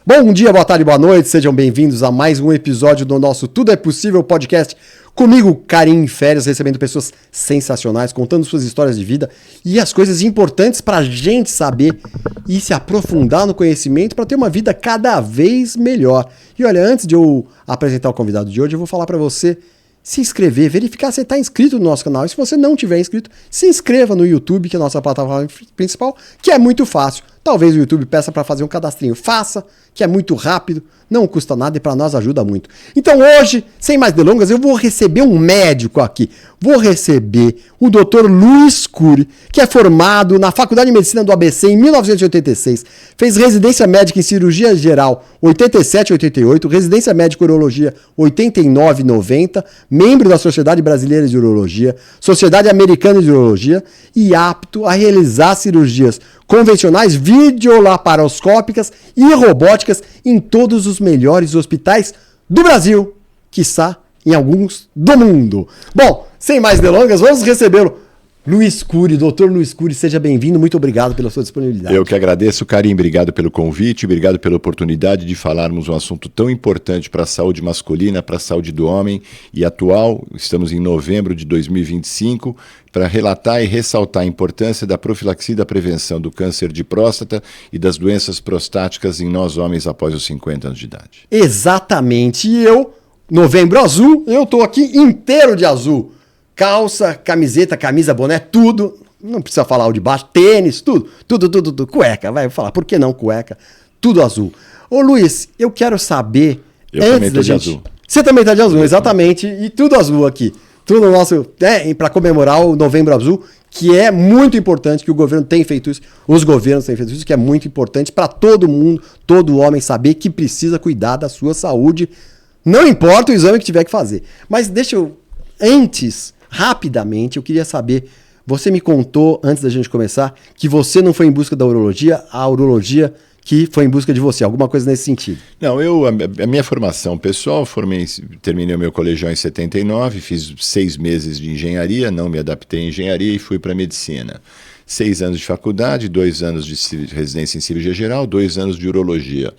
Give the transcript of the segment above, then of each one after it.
Bom dia, boa tarde, boa noite, sejam bem-vindos a mais um episódio do nosso Tudo é Possível podcast. Comigo, Karim em Férias, recebendo pessoas sensacionais, contando suas histórias de vida e as coisas importantes para a gente saber e se aprofundar no conhecimento para ter uma vida cada vez melhor. E olha, antes de eu apresentar o convidado de hoje, eu vou falar para você se inscrever, verificar se você está inscrito no nosso canal. E se você não tiver inscrito, se inscreva no YouTube, que é a nossa plataforma principal, que é muito fácil. Talvez o YouTube peça para fazer um cadastrinho. Faça, que é muito rápido, não custa nada e para nós ajuda muito. Então hoje, sem mais delongas, eu vou receber um médico aqui. Vou receber o Dr. Luiz Cury, que é formado na Faculdade de Medicina do ABC em 1986. Fez residência médica em cirurgia geral 87 e 88, residência médica em urologia 89 e 90, membro da Sociedade Brasileira de Urologia, Sociedade Americana de Urologia e apto a realizar cirurgias convencionais, videolaparoscópicas e robóticas em todos os melhores hospitais do Brasil, quiçá em alguns do mundo. Bom, sem mais delongas, vamos recebê-lo. Luiz Cury, doutor Luiz Cury, seja bem-vindo, muito obrigado pela sua disponibilidade. Eu que agradeço, Karim, obrigado pelo convite, obrigado pela oportunidade de falarmos um assunto tão importante para a saúde masculina, para a saúde do homem e atual. Estamos em novembro de 2025, para relatar e ressaltar a importância da profilaxia e da prevenção do câncer de próstata e das doenças prostáticas em nós homens após os 50 anos de idade. Exatamente, e eu, novembro azul, eu estou aqui inteiro de azul. Calça, camiseta, camisa, boné, tudo. Não precisa falar o de baixo, tênis, tudo. Cueca, vai falar, por que não cueca? Tudo azul. Ô Luiz, eu quero saber... Eu também estou de azul. Você também está de azul, exatamente. E tudo azul aqui. Tudo nosso, para comemorar o Novembro Azul, que é muito importante, que o governo tem feito isso, os governos têm feito isso, que é muito importante para todo mundo, todo homem saber que precisa cuidar da sua saúde, não importa o exame que tiver que fazer. Mas deixa eu, antes, rapidamente, eu queria saber, você me contou, antes da gente começar, que você não foi em busca da urologia, a urologia que foi em busca de você, alguma coisa nesse sentido. Não, a minha formação pessoal, terminei o meu colegial em 79, fiz 6 meses de engenharia, não me adaptei à engenharia e fui para a medicina. 6 anos de faculdade, 2 anos de residência em cirurgia geral, 2 anos de urologia.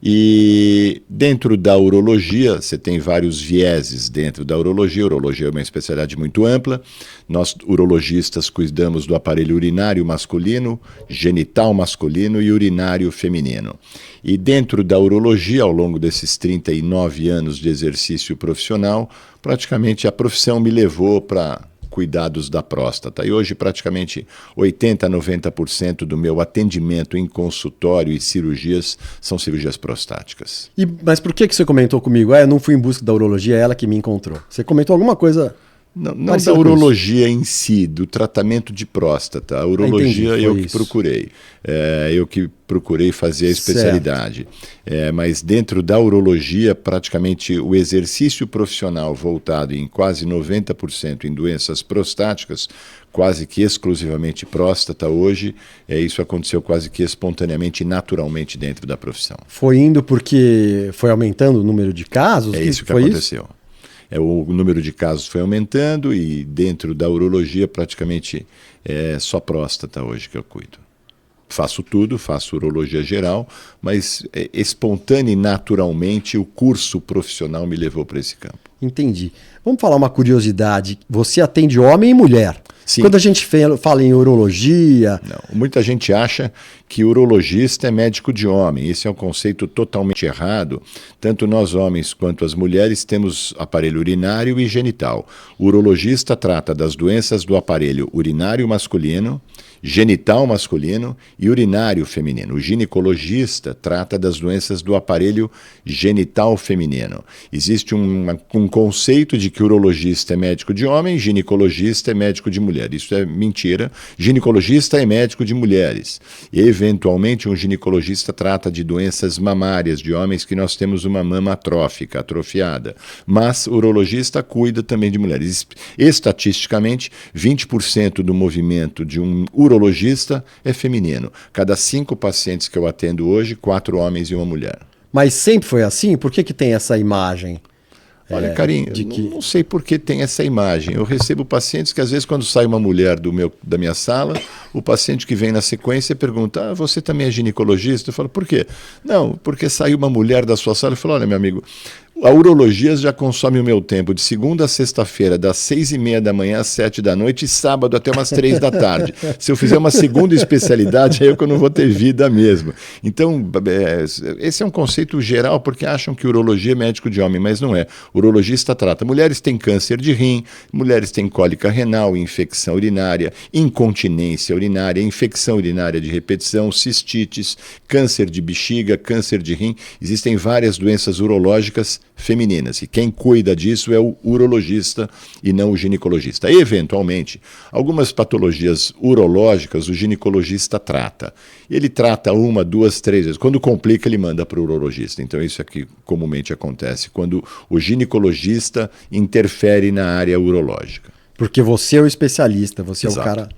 E dentro da urologia, você tem vários vieses dentro da urologia. A urologia é uma especialidade muito ampla. Nós, urologistas, cuidamos do aparelho urinário masculino, genital masculino e urinário feminino. E dentro da urologia, ao longo desses 39 anos de exercício profissional, praticamente a profissão me levou para cuidados da próstata. E hoje praticamente 80% a 90% do meu atendimento em consultório e cirurgias são cirurgias prostáticas. Mas por que você comentou comigo? Eu não fui em busca da urologia, é ela que me encontrou. Você comentou alguma coisa... Não da urologia em si, do tratamento de próstata. A urologia eu que procurei. Eu que procurei fazer a especialidade. Mas dentro da urologia, praticamente o exercício profissional voltado em quase 90% em doenças prostáticas, quase que exclusivamente próstata hoje, isso aconteceu quase que espontaneamente e naturalmente dentro da profissão. Foi indo porque foi aumentando o número de casos? É isso que aconteceu. O número de casos foi aumentando e dentro da urologia praticamente é só próstata hoje que eu cuido. Faço tudo, faço urologia geral, mas espontâneo e naturalmente o curso profissional me levou para esse campo. Entendi. Vamos falar uma curiosidade. Você atende homem e mulher. Sim. Quando a gente fala em urologia... Não, muita gente acha que urologista é médico de homem. Esse é um conceito totalmente errado. Tanto nós homens quanto as mulheres temos aparelho urinário e genital. O urologista trata das doenças do aparelho urinário masculino, genital masculino e urinário feminino. O ginecologista trata das doenças do aparelho genital feminino. Existe um conceito de que urologista é médico de homem, ginecologista é médico de mulher. Isso é mentira. Ginecologista é médico de mulheres. E, eventualmente, um ginecologista trata de doenças mamárias de homens que nós temos uma mama atrófica, atrofiada. Mas o urologista cuida também de mulheres. Estatisticamente, 20% do movimento de um urologista é feminino. Cada 5 pacientes que eu atendo hoje, 4 homens e uma mulher. Mas sempre foi assim? Por que tem essa imagem? Olha, Carinho, não sei por que tem essa imagem. Eu recebo pacientes que, às vezes, quando sai uma mulher da minha sala, o paciente que vem na sequência pergunta: você também é ginecologista? Eu falo: por quê? Não, porque saiu uma mulher da sua sala. Eu falo: olha, meu amigo, a urologia já consome o meu tempo de segunda a sexta-feira, das 6h30 da manhã às 7 da noite, e sábado até umas 3 da tarde. Se eu fizer uma segunda especialidade, aí é que eu não vou ter vida mesmo. Então, esse é um conceito geral, porque acham que urologia é médico de homem, mas não é. O urologista trata. Mulheres têm câncer de rim, mulheres têm cólica renal, infecção urinária, incontinência urinária, infecção urinária de repetição, cistites, câncer de bexiga, câncer de rim. Existem várias doenças urológicas femininas, e quem cuida disso é o urologista e não o ginecologista. Eventualmente, algumas patologias urológicas o ginecologista trata. Ele trata 1, 2, 3 vezes. Quando complica, ele manda para o urologista. Então isso é que comumente acontece quando o ginecologista interfere na área urológica. Porque você é o especialista, você Exato. é o cara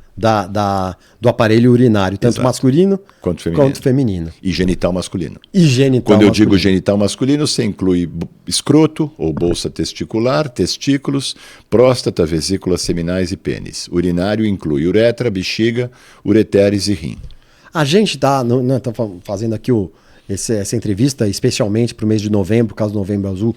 do aparelho urinário, tanto Exato. masculino quanto feminino. E genital masculino. Quando eu digo genital masculino, você inclui escroto ou bolsa testicular, testículos, próstata, vesículas seminais e pênis. Urinário inclui uretra, bexiga, ureteres e rim. A gente tá fazendo aqui essa entrevista especialmente para o mês de novembro, por causa do Novembro Azul.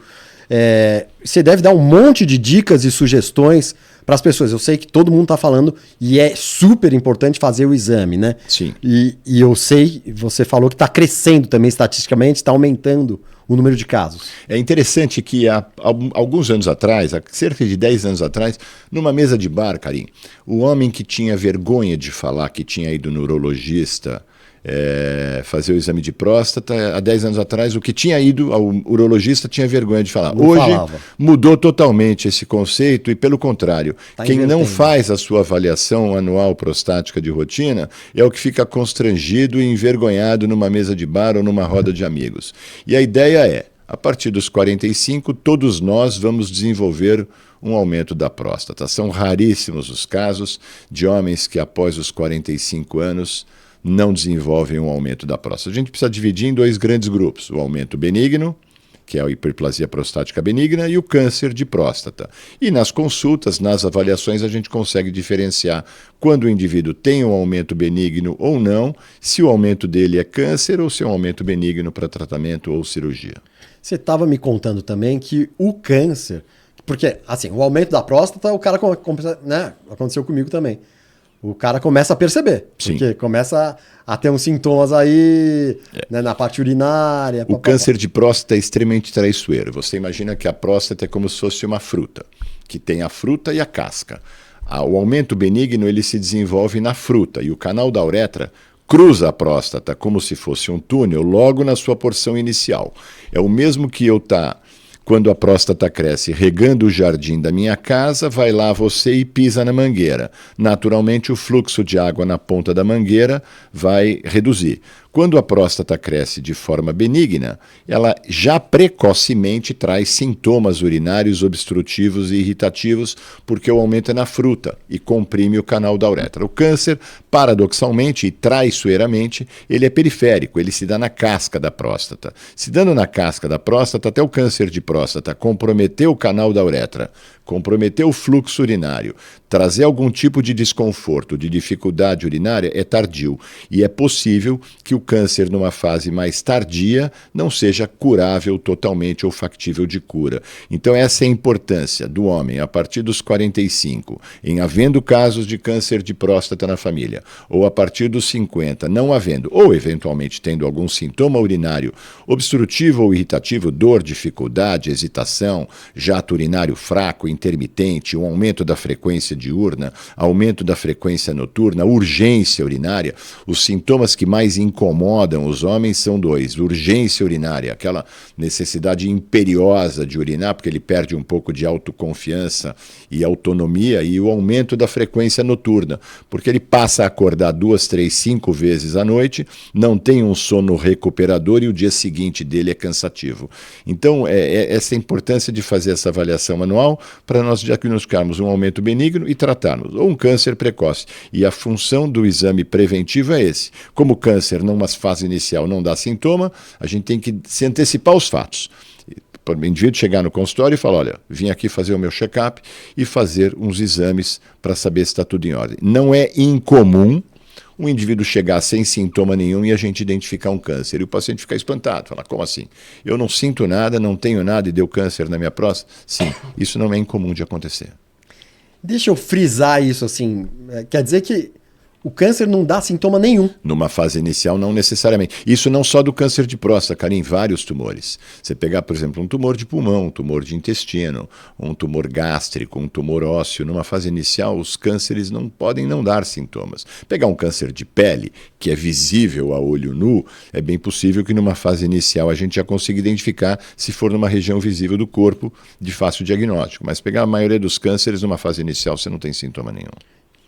Você deve dar um monte de dicas e sugestões para as pessoas. Eu sei que todo mundo está falando e é super importante fazer o exame, né? Sim. E eu sei, você falou que está crescendo também estatisticamente, está aumentando o número de casos. É interessante que há alguns anos atrás, há cerca de 10 anos atrás, numa mesa de bar, Carim, o homem que tinha vergonha de falar que tinha ido no urologista fazer o exame de próstata, há 10 anos atrás, o que tinha ido ao urologista tinha vergonha de falar. Hoje mudou totalmente esse conceito e, pelo contrário, quem não faz a sua avaliação anual prostática de rotina é o que fica constrangido e envergonhado numa mesa de bar ou numa roda de amigos. E a ideia é, a partir dos 45, todos nós vamos desenvolver um aumento da próstata. São raríssimos os casos de homens que, após os 45 anos, não desenvolvem um aumento da próstata. A gente precisa dividir em 2 grandes grupos: o aumento benigno, que é a hiperplasia prostática benigna, e o câncer de próstata. E nas consultas, nas avaliações, a gente consegue diferenciar quando o indivíduo tem um aumento benigno ou não, se o aumento dele é câncer ou se é um aumento benigno para tratamento ou cirurgia. Você estava me contando também que o câncer, porque assim, o aumento da próstata, o cara né, aconteceu comigo também. O cara começa a perceber, porque começa a ter uns sintomas aí, né, na parte urinária. O câncer de próstata é extremamente traiçoeiro. Você imagina que a próstata é como se fosse uma fruta, que tem a fruta e a casca. O aumento benigno ele se desenvolve na fruta, e o canal da uretra cruza a próstata como se fosse um túnel logo na sua porção inicial. É o mesmo que eu estar... Quando a próstata cresce, regando o jardim da minha casa, vai lá você e pisa na mangueira. Naturalmente, o fluxo de água na ponta da mangueira vai reduzir. Quando a próstata cresce de forma benigna, ela já precocemente traz sintomas urinários obstrutivos e irritativos, porque o aumento é na fruta e comprime o canal da uretra. O câncer, paradoxalmente e traiçoeiramente, ele é periférico, ele se dá na casca da próstata. Se dando na casca da próstata, até o câncer de próstata comprometer o canal da uretra, comprometer o fluxo urinário, trazer algum tipo de desconforto, de dificuldade urinária, é tardio. E é possível que o câncer, numa fase mais tardia, não seja curável totalmente ou factível de cura. Então essa é a importância do homem, a partir dos 45, em havendo casos de câncer de próstata na família, ou a partir dos 50, não havendo, ou eventualmente tendo algum sintoma urinário obstrutivo ou irritativo, dor, dificuldade, hesitação, jato urinário fraco, intermitente, um aumento da frequência diurna, aumento da frequência noturna, urgência urinária. Os sintomas que mais incomodam os homens são 2. Urgência urinária, aquela necessidade imperiosa de urinar, porque ele perde um pouco de autoconfiança e autonomia, e o aumento da frequência noturna, porque ele passa a acordar 2, 3, 5 vezes à noite, não tem um sono recuperador e o dia seguinte dele é cansativo. Então, essa importância de fazer essa avaliação anual para nós diagnosticarmos um aumento benigno e tratarmos, ou um câncer precoce. E a função do exame preventivo é esse. Como o câncer, numa fase inicial, não dá sintoma, a gente tem que se antecipar aos fatos. o indivíduo chegar no consultório e falar, olha, vim aqui fazer o meu check-up e fazer uns exames para saber se está tudo em ordem. Não é incomum um indivíduo chegar sem sintoma nenhum e a gente identificar um câncer. E o paciente ficar espantado, falar, como assim? Eu não sinto nada, não tenho nada e deu câncer na minha próstata? Sim, isso não é incomum de acontecer. Deixa eu frisar isso assim. Quer dizer que o câncer não dá sintoma nenhum. Numa fase inicial, não necessariamente. Isso não só do câncer de próstata, cara, em vários tumores. Você pegar, por exemplo, um tumor de pulmão, um tumor de intestino, um tumor gástrico, um tumor ósseo, numa fase inicial, os cânceres não podem não dar sintomas. Pegar um câncer de pele, que é visível a olho nu, é bem possível que numa fase inicial a gente já consiga identificar se for numa região visível do corpo de fácil diagnóstico. Mas pegar a maioria dos cânceres numa fase inicial, você não tem sintoma nenhum.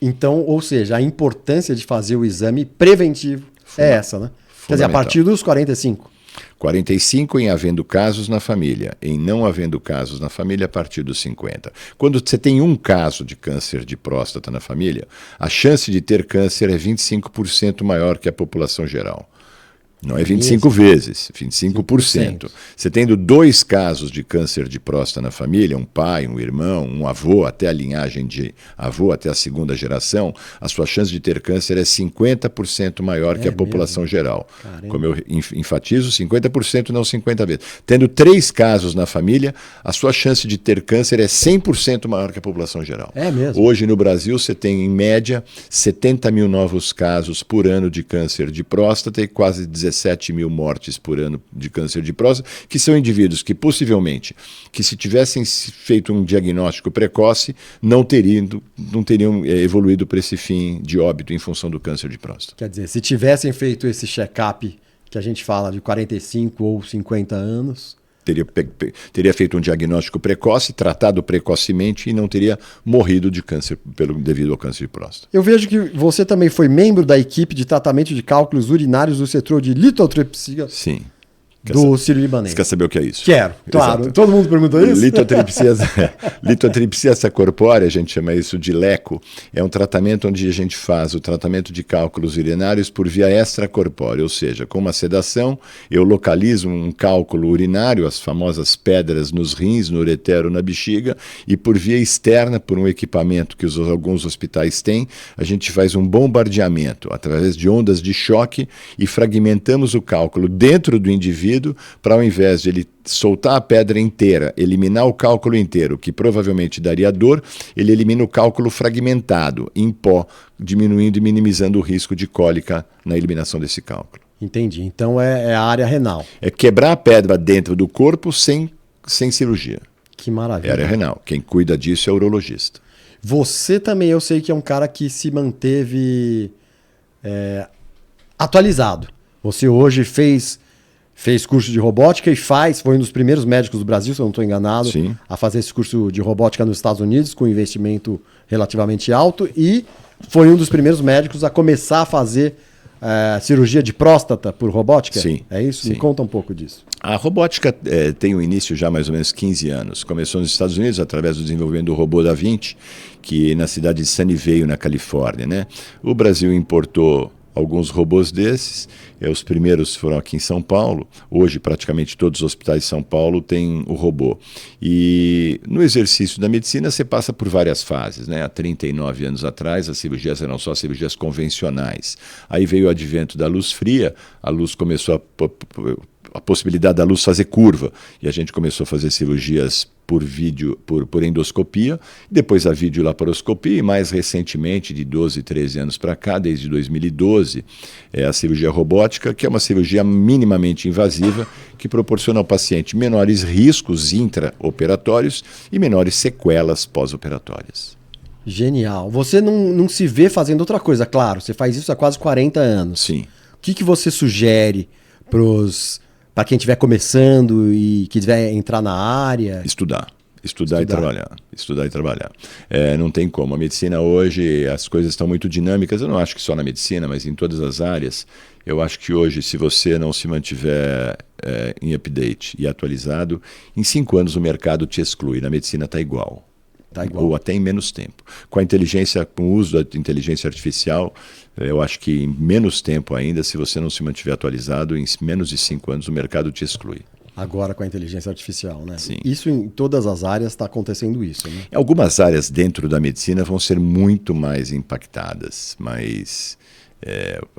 Então, ou seja, a importância de fazer o exame preventivo é essa, né? Quer dizer, a partir dos 45. 45 em havendo casos na família, em não havendo casos na família a partir dos 50. Quando você tem um caso de câncer de próstata na família, a chance de ter câncer é 25% maior que a população geral. Não é 25 vezes, 25%. Você tendo 2 casos de câncer de próstata na família, um pai, um irmão, um avô, até a linhagem de avô, até a segunda geração, a sua chance de ter câncer é 50% maior que a população geral. Caramba. Como eu enfatizo, 50%, não 50 vezes. Tendo 3 casos na família, a sua chance de ter câncer é 100% maior que a população geral. É mesmo? Hoje no Brasil você tem, em média, 70 mil novos casos por ano de câncer de próstata e quase 17 mil mortes por ano de câncer de próstata, que são indivíduos que possivelmente, que se tivessem feito um diagnóstico precoce, não teriam evoluído para esse fim de óbito em função do câncer de próstata. Quer dizer, se tivessem feito esse check-up que a gente fala de 45 ou 50 anos... Teria feito um diagnóstico precoce, tratado precocemente e não teria morrido de câncer devido ao câncer de próstata. Eu vejo que você também foi membro da equipe de tratamento de cálculos urinários do setor de litotripsia. Sim. Do Sírio-Libanês. Você quer saber o que é isso? Quero, claro. Exato. Todo mundo perguntou isso? Litotripsia corpórea, a gente chama isso de LECO, é um tratamento onde a gente faz o tratamento de cálculos urinários por via extracorpórea, ou seja, com uma sedação, eu localizo um cálculo urinário, as famosas pedras nos rins, no uretero, na bexiga, e por via externa, por um equipamento que alguns hospitais têm, a gente faz um bombardeamento através de ondas de choque e fragmentamos o cálculo dentro do indivíduo para, ao invés de ele soltar a pedra inteira, eliminar o cálculo inteiro, que provavelmente daria dor, ele elimina o cálculo fragmentado, em pó, diminuindo e minimizando o risco de cólica na eliminação desse cálculo. Entendi. Então é a área renal. É quebrar a pedra dentro do corpo sem cirurgia. Que maravilha. É a área renal. Quem cuida disso é o urologista. Você também, eu sei que é um cara que se manteve atualizado. Você hoje fez curso de robótica e foi um dos primeiros médicos do Brasil, se eu não estou enganado, Sim. a fazer esse curso de robótica nos Estados Unidos, com investimento relativamente alto, e foi um dos primeiros médicos a começar a fazer cirurgia de próstata por robótica. Sim. É isso? Sim. Me conta um pouco disso. A robótica tem um início já há mais ou menos 15 anos. Começou nos Estados Unidos através do desenvolvimento do robô Da Vinci, que na cidade de Sunnyvale, na Califórnia, né? O Brasil importou alguns robôs desses, os primeiros foram aqui em São Paulo. Hoje praticamente todos os hospitais de São Paulo têm o robô. E no exercício da medicina você passa por várias fases, né? Há 39 anos atrás as cirurgias eram só cirurgias convencionais. Aí veio o advento da luz fria, a luz começou a possibilidade da luz fazer curva, e a gente começou a fazer cirurgias por vídeo, por endoscopia, depois a videolaparoscopia, e mais recentemente, de 12, 13 anos para cá, desde 2012, a cirurgia robótica, que é uma cirurgia minimamente invasiva, que proporciona ao paciente menores riscos intraoperatórios e menores sequelas pós-operatórias. Genial. Você não se vê fazendo outra coisa, claro, você faz isso há quase 40 anos. Sim. O que você sugere para quem estiver começando e quiser entrar na área? Estudar e trabalhar. Não tem como. A medicina hoje, as coisas estão muito dinâmicas. Eu não acho que só na medicina, mas em todas as áreas. Eu acho que hoje, se você não se mantiver em update e atualizado, em 5 anos o mercado te exclui. Na medicina está igual. Ou até em menos tempo. Com o uso da inteligência artificial, eu acho que em menos tempo ainda, se você não se mantiver atualizado, em menos de 5 anos o mercado te exclui. agora com a inteligência artificial, né? Sim. Isso em todas as áreas está acontecendo isso, né? Algumas áreas dentro da medicina vão ser muito mais impactadas, mas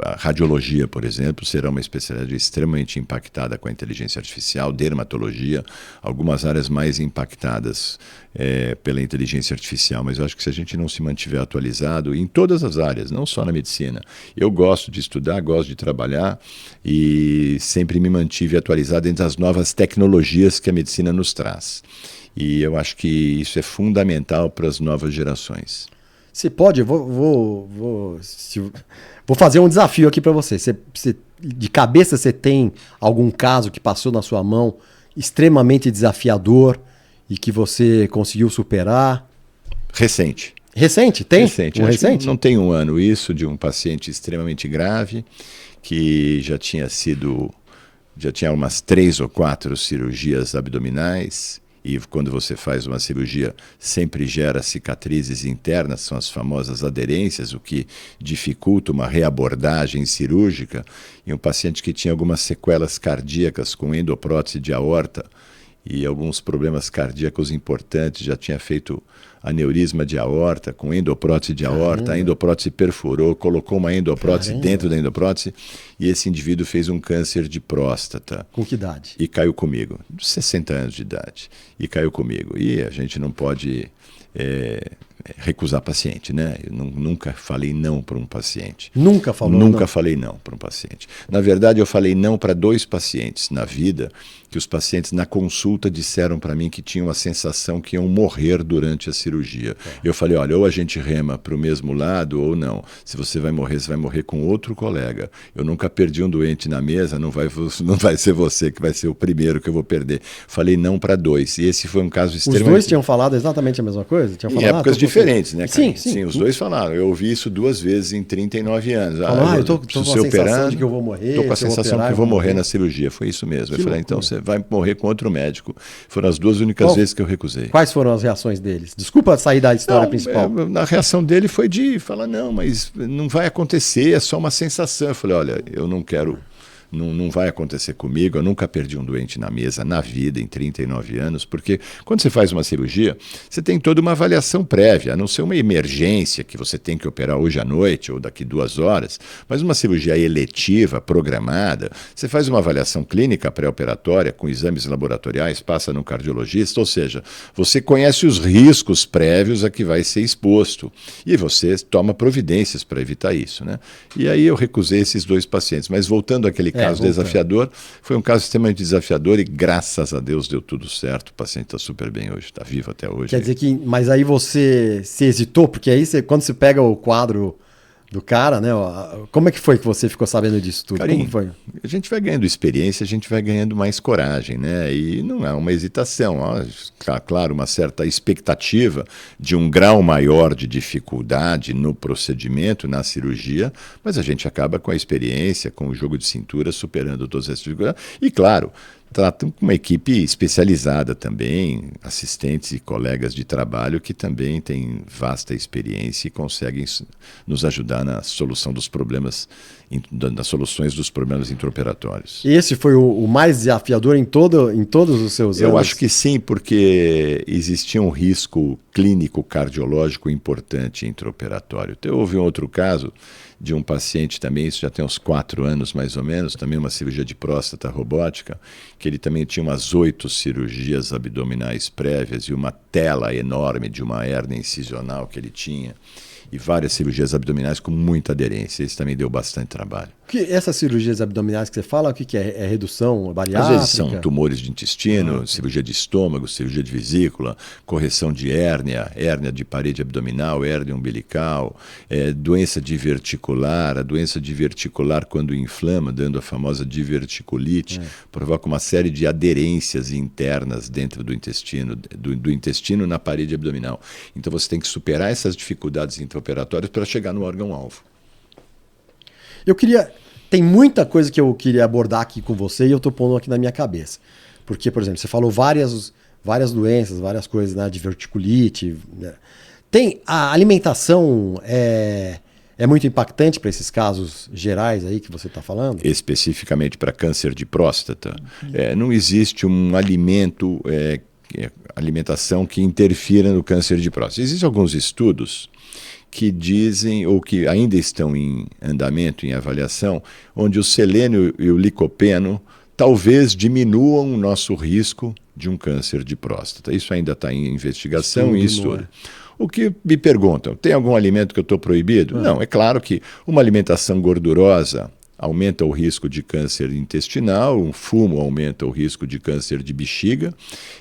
a radiologia, por exemplo, será uma especialidade extremamente impactada com a inteligência artificial, dermatologia, algumas áreas mais impactadas pela inteligência artificial, mas eu acho que se a gente não se mantiver atualizado em todas as áreas, não só na medicina, eu gosto de estudar, gosto de trabalhar e sempre me mantive atualizado entre as novas tecnologias que a medicina nos traz. E eu acho que isso é fundamental para as novas gerações. Você pode, eu vou fazer um desafio aqui para você. De cabeça, você tem algum caso que passou na sua mão extremamente desafiador e que você conseguiu superar? Recente. Recente? Tem? Recente. Recente? Não tem um ano isso, de um paciente extremamente grave, que já tinha umas 3 ou 4 cirurgias abdominais. E quando você faz uma cirurgia, sempre gera cicatrizes internas, são as famosas aderências, o que dificulta uma reabordagem cirúrgica. E um paciente que tinha algumas sequelas cardíacas com endoprótese de aorta e alguns problemas cardíacos importantes, já tinha feito aneurisma de aorta, com endoprótese de aorta, a endoprótese perfurou, colocou uma endoprótese dentro da endoprótese e esse indivíduo fez um câncer de próstata. Com que idade? E caiu comigo, 60 anos de idade, e caiu comigo. E a gente não pode recusar paciente, né? Eu nunca falei não para um paciente. Nunca falou Nunca não? falei não para um paciente. Na verdade, eu falei não para 2 pacientes na vida, que os pacientes na consulta disseram para mim que tinham a sensação que iam morrer durante a cirurgia. Eu falei, olha, ou a gente rema para o mesmo lado ou não. Se você vai morrer com outro colega. Eu nunca perdi um doente na mesa, não vai ser você que vai ser o primeiro que eu vou perder. Falei não para 2. E esse foi um caso extremamente... Os 2 tinham falado exatamente a mesma coisa? Tinham falado, em épocas diferentes, né, cara? Sim, os 2 falaram. Eu ouvi isso 2 vezes em 39 anos. Eu tô com a sensação de que eu vou morrer. Estou com a sensação que eu vou morrer na cirurgia. Foi isso mesmo. Eu falei, então você vai morrer com outro médico. Foram as 2 únicas vezes que eu recusei. Quais foram as reações deles? Desculpa sair da história principal. A reação dele foi de falar, não, mas não vai acontecer, é só uma sensação. Eu falei, olha, eu não quero... Não vai acontecer comigo, eu nunca perdi um doente na mesa, na vida, em 39 anos, porque quando você faz uma cirurgia, você tem toda uma avaliação prévia, a não ser uma emergência que você tem que operar hoje à noite ou daqui 2 horas, mas uma cirurgia eletiva, programada, você faz uma avaliação clínica pré-operatória com exames laboratoriais, passa no cardiologista, ou seja, você conhece os riscos prévios a que vai ser exposto e você toma providências para evitar isso, né? E aí eu recusei esses 2 pacientes, mas voltando àquele caso desafiador, foi um caso extremamente desafiador e graças a Deus deu tudo certo. O paciente está super bem hoje, está vivo até hoje. Quer dizer que, mas aí você se hesitou, porque aí quando você pega o quadro do cara, né? Como é que foi que você ficou sabendo disso tudo? Carinho, como foi? A gente vai ganhando experiência, a gente vai ganhando mais coragem, né? E não é uma hesitação, claro, uma certa expectativa de um grau maior de dificuldade no procedimento, na cirurgia, mas a gente acaba com a experiência, com o jogo de cintura, superando todas essas dificuldades. E claro, tratam com uma equipe especializada também, assistentes e colegas de trabalho que também têm vasta experiência e conseguem nos ajudar na solução dos problemas, nas soluções dos problemas intraoperatórios. Esse foi o mais desafiador em todos os seus anos? Eu acho que sim, porque existia um risco clínico cardiológico importante intraoperatório. Então, houve um outro caso de um paciente também, isso já tem uns 4 anos mais ou menos, também uma cirurgia de próstata robótica, que ele também tinha umas 8 cirurgias abdominais prévias e uma tela enorme de uma hérnia incisional que ele tinha, e várias cirurgias abdominais com muita aderência. Isso também deu bastante trabalho. Essas cirurgias abdominais que você fala, o que é? É redução bariátrica? Às vezes são tumores de intestino, cirurgia de estômago, cirurgia de vesícula, correção de hérnia de parede abdominal, hérnia umbilical, doença diverticular. A doença diverticular, quando inflama, dando a famosa diverticulite, provoca uma série de aderências internas dentro do intestino, do intestino na parede abdominal. Então você tem que superar essas dificuldades intraoperatórias para chegar no órgão-alvo. Tem muita coisa que eu queria abordar aqui com você e eu estou pondo aqui na minha cabeça. Porque, por exemplo, você falou várias doenças, várias coisas, né? Diverticulite. Né? A alimentação é é muito impactante para esses casos gerais aí que você está falando? Especificamente para câncer de próstata, não existe um alimentação que interfira no câncer de próstata. Existem alguns estudos que dizem, ou que ainda estão em andamento, em avaliação, onde o selênio e o licopeno talvez diminuam o nosso risco de um câncer de próstata. Isso ainda está em investigação e estudo. O que me perguntam, tem algum alimento que eu estou proibido? Não, é claro que uma alimentação gordurosa aumenta o risco de câncer intestinal, um fumo aumenta o risco de câncer de bexiga,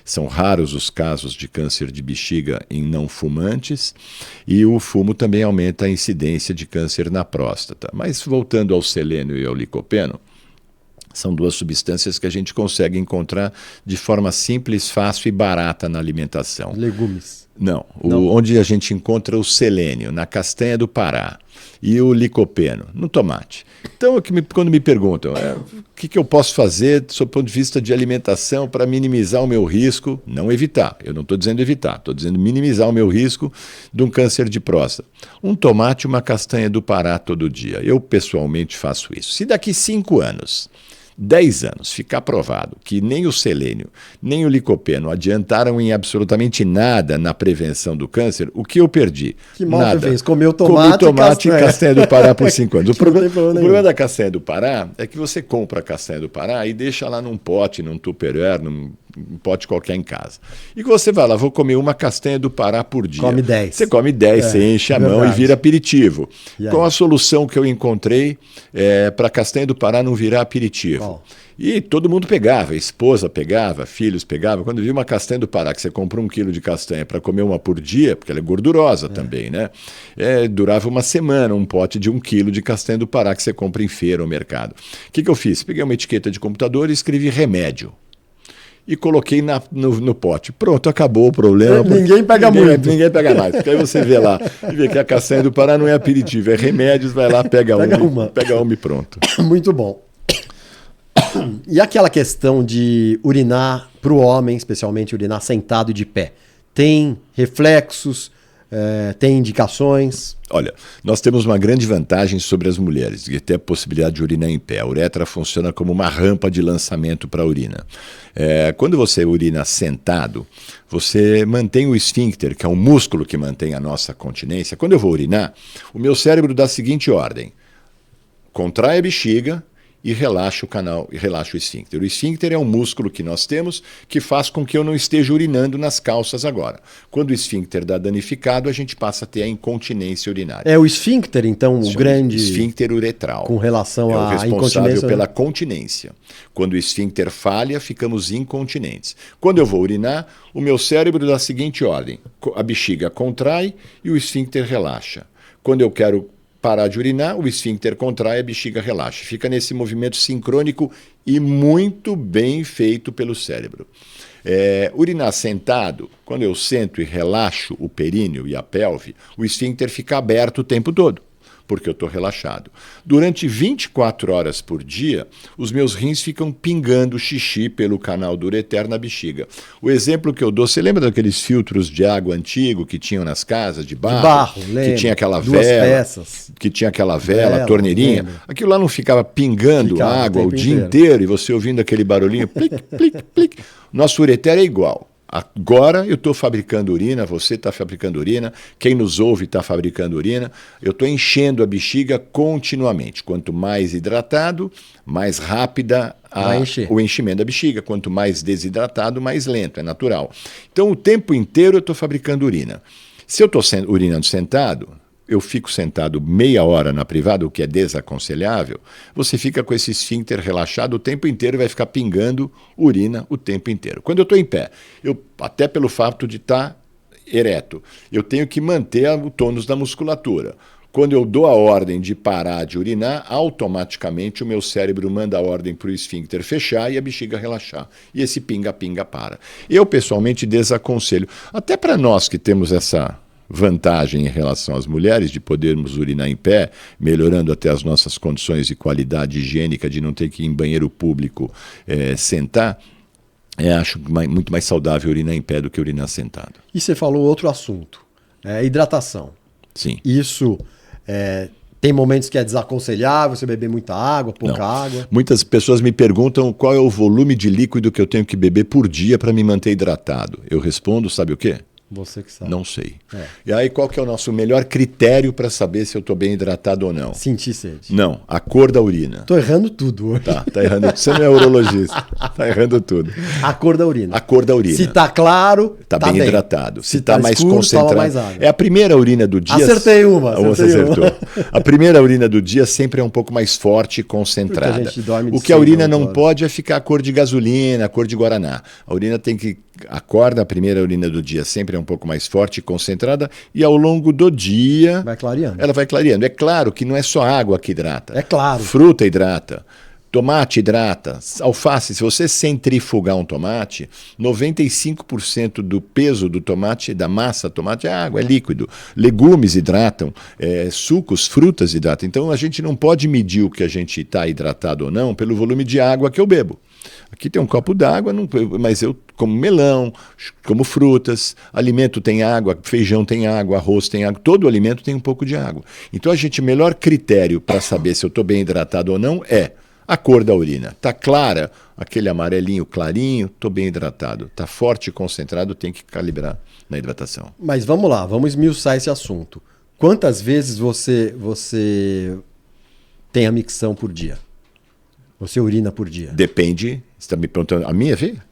são raros os casos de câncer de bexiga em não fumantes, e o fumo também aumenta a incidência de câncer na próstata. Mas voltando ao selênio e ao licopeno, são duas substâncias que a gente consegue encontrar de forma simples, fácil e barata na alimentação. Legumes. Não. Onde a gente encontra o selênio, na castanha do Pará, e o licopeno, no tomate. Então, quando me perguntam o que eu posso fazer, do ponto de vista de alimentação, para minimizar o meu risco, não evitar, eu não estou dizendo evitar, estou dizendo minimizar o meu risco de um câncer de próstata. Um tomate e uma castanha do Pará todo dia. Eu, pessoalmente, faço isso. Se daqui 5 anos... 10 anos, ficar provado que nem o selênio, nem o licopeno adiantaram em absolutamente nada na prevenção do câncer, o que eu perdi? Que mal nada. Você fez? Comeu tomate e castanha do Pará por 5 anos. O problema da castanha do Pará é que você compra a castanha do Pará e deixa lá num pote, num tupperware, num pote qualquer em casa. E você vai lá, vou comer uma castanha do Pará por dia. Come 10. Você come 10, você enche a mão e vira aperitivo. Qual a solução que eu encontrei para a castanha do Pará não virar aperitivo? E todo mundo pegava, esposa pegava, filhos pegavam. Quando viu uma castanha do Pará, que você compra 1 quilo de castanha para comer uma por dia, porque ela é gordurosa também, né? Durava uma semana um pote de 1 quilo de castanha do Pará que você compra em feira ou mercado. O que eu fiz? Peguei uma etiqueta de computador e escrevi remédio. E coloquei no pote. Pronto, acabou o problema. Ninguém pega muito. Ninguém pega mais. Porque aí você vê lá, e vê que a castanha do Pará não é aperitivo, é remédios, vai lá, pega uma e pronto. Muito bom. E aquela questão de urinar para o homem, especialmente urinar sentado e de pé, tem reflexos, tem indicações? Olha, nós temos uma grande vantagem sobre as mulheres, e até a possibilidade de urinar em pé. A uretra funciona como uma rampa de lançamento para a urina. Quando você urina sentado, você mantém o esfíncter, que é um músculo que mantém a nossa continência. Quando eu vou urinar, o meu cérebro dá a seguinte ordem: contrai a bexiga e relaxa o canal, e relaxa o esfíncter. O esfíncter é um músculo que nós temos que faz com que eu não esteja urinando nas calças agora. Quando o esfíncter dá danificado, a gente passa a ter a incontinência urinária. É o esfíncter, então, o grande... Esfíncter uretral. Com relação à incontinência. É o responsável pela continência. Quando o esfíncter falha, ficamos incontinentes. Quando eu vou urinar, o meu cérebro dá a seguinte ordem: a bexiga contrai e o esfíncter relaxa. Quando eu quero parar de urinar, o esfíncter contrai, a bexiga relaxa. Fica nesse movimento sincrônico e muito bem feito pelo cérebro. Urinar sentado, quando eu sento e relaxo o períneo e a pelve, o esfíncter fica aberto o tempo todo, porque eu estou relaxado. Durante 24 horas por dia, os meus rins ficam pingando xixi pelo canal do ureter na bexiga. O exemplo que eu dou, você lembra daqueles filtros de água antigo que tinham nas casas, de barro? Lembro. Que tinha aquela Duas vela, peças. Que tinha aquela vela, torneirinha. Lembro. Aquilo lá não ficava pingando água o dia inteiro e você ouvindo aquele barulhinho, plic, plic, plic. Nosso ureter é igual. Agora eu estou fabricando urina, você está fabricando urina, quem nos ouve está fabricando urina, eu estou enchendo a bexiga continuamente. Quanto mais hidratado, mais rápida o enchimento da bexiga. Quanto mais desidratado, mais lento, é natural. Então o tempo inteiro eu estou fabricando urina. Se eu estou urinando sentado, eu fico sentado meia hora na privada, o que é desaconselhável, você fica com esse esfíncter relaxado o tempo inteiro e vai ficar pingando urina o tempo inteiro. Quando eu estou em pé, até pelo fato de estar ereto, eu tenho que manter o tônus da musculatura. Quando eu dou a ordem de parar de urinar, automaticamente o meu cérebro manda a ordem para o esfíncter fechar e a bexiga relaxar. E esse pinga-pinga para. Eu, pessoalmente, desaconselho. Até para nós que temos essa vantagem em relação às mulheres de podermos urinar em pé, melhorando até as nossas condições de qualidade higiênica, de não ter que ir em banheiro público sentar, acho muito mais saudável urinar em pé do que urinar sentado. E você falou outro assunto, hidratação. Sim. Isso Tem momentos que é desaconselhável você beber muita água, pouca água. Muitas pessoas me perguntam qual é o volume de líquido que eu tenho que beber por dia para me manter hidratado. Eu respondo, sabe o quê? Você que sabe. Não sei. E aí, qual que é o nosso melhor critério para saber se eu estou bem hidratado ou não? Sentir sede. Não, a cor da urina. Tô errando tudo hoje. Tá errando. Você não é urologista. Tá errando tudo. A cor da urina. A cor da urina. Se tá claro, tá bem hidratado. Se tá mais escuro, concentrado. toma mais água. É a primeira urina do dia. Acertei uma. Você acertou. A primeira urina do dia sempre é um pouco mais forte e concentrada. Porque a gente dorme de o que a urina não horas. pode é ficar a cor de gasolina, a cor de guaraná. A urina tem que a primeira urina do dia sempre é um pouco mais forte e concentrada, e ao longo do dia vai clareando. Ela vai clareando. É claro que não é só água que hidrata. É claro. Fruta hidrata. Tomate hidrata, alface, se você centrifugar um tomate, 95% do peso do tomate, da massa do tomate é água, é líquido. Legumes hidratam, sucos, frutas hidratam. Então a gente não pode medir o que a gente está hidratado ou não pelo volume de água que eu bebo. Aqui tem um copo d'água, mas eu como melão, como frutas, alimento tem água, feijão tem água, arroz tem água, todo alimento tem um pouco de água. Então o melhor critério para saber se eu estou bem hidratado ou não é a cor da urina. Está clara, aquele amarelinho clarinho, estou bem hidratado. Está forte e concentrado, tem que calibrar na hidratação. Mas vamos lá, vamos esmiuçar esse assunto. Quantas vezes você tem a micção por dia? Você urina por dia? Depende. Você está me perguntando a minha, filha?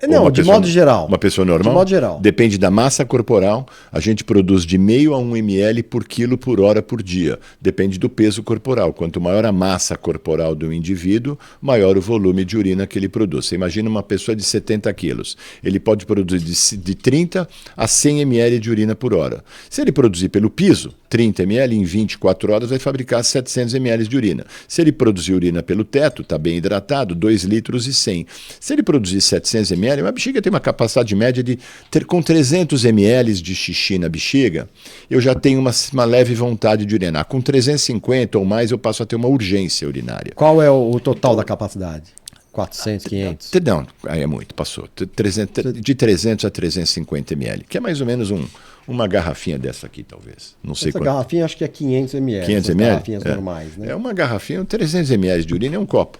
Não, de modo geral. Uma pessoa normal? De modo geral. Depende da massa corporal. A gente produz de 0,5 a 1 ml por quilo por hora por dia. Depende do peso corporal. Quanto maior a massa corporal do indivíduo, maior o volume de urina que ele produz. Você imagina uma pessoa de 70 quilos. Ele pode produzir de 30 a 100 ml de urina por hora. Se ele produzir pelo piso, 30 ml, em 24 horas vai fabricar 700 ml de urina. Se ele produzir urina pelo teto, está bem hidratado, 2 litros e 100. Se ele produzir 700 ml, uma bexiga tem uma capacidade média de ter com 300 ml de xixi na bexiga, eu já tenho uma leve vontade de urinar. Com 350 ou mais, eu passo a ter uma urgência urinária. Qual é o total da capacidade? 400, 500? Não, aí é muito, passou. De 300 a 350 ml, que é mais ou menos uma garrafinha dessa aqui, talvez. Não sei Essa quanto. garrafinha acho que é 500 ml. 500 ml? Garrafinhas normais, né? É uma garrafinha, 300 ml de urina é um copo.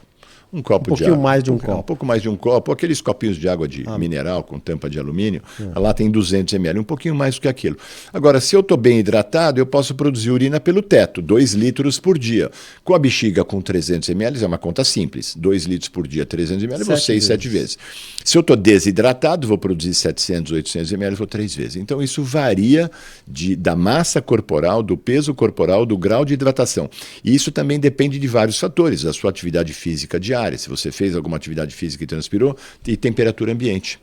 Um copo de água. Um pouquinho mais de um copo. Um pouco mais de um copo. Aqueles copinhos de água mineral com tampa de alumínio, lá tem 200 ml, um pouquinho mais do que aquilo. Agora, se eu estou bem hidratado, eu posso produzir urina pelo teto, 2 litros por dia. Com a bexiga com 300 ml, é uma conta simples. 2 litros por dia, 300 ml, eu vou 6, 7 vezes. Se eu estou desidratado, vou produzir 700, 800 ml, vou 3 vezes. Então, isso varia da massa corporal, do peso corporal, do grau de hidratação. E isso também depende de vários fatores, da sua atividade física diária. Se você fez alguma atividade física e transpirou, e temperatura ambiente.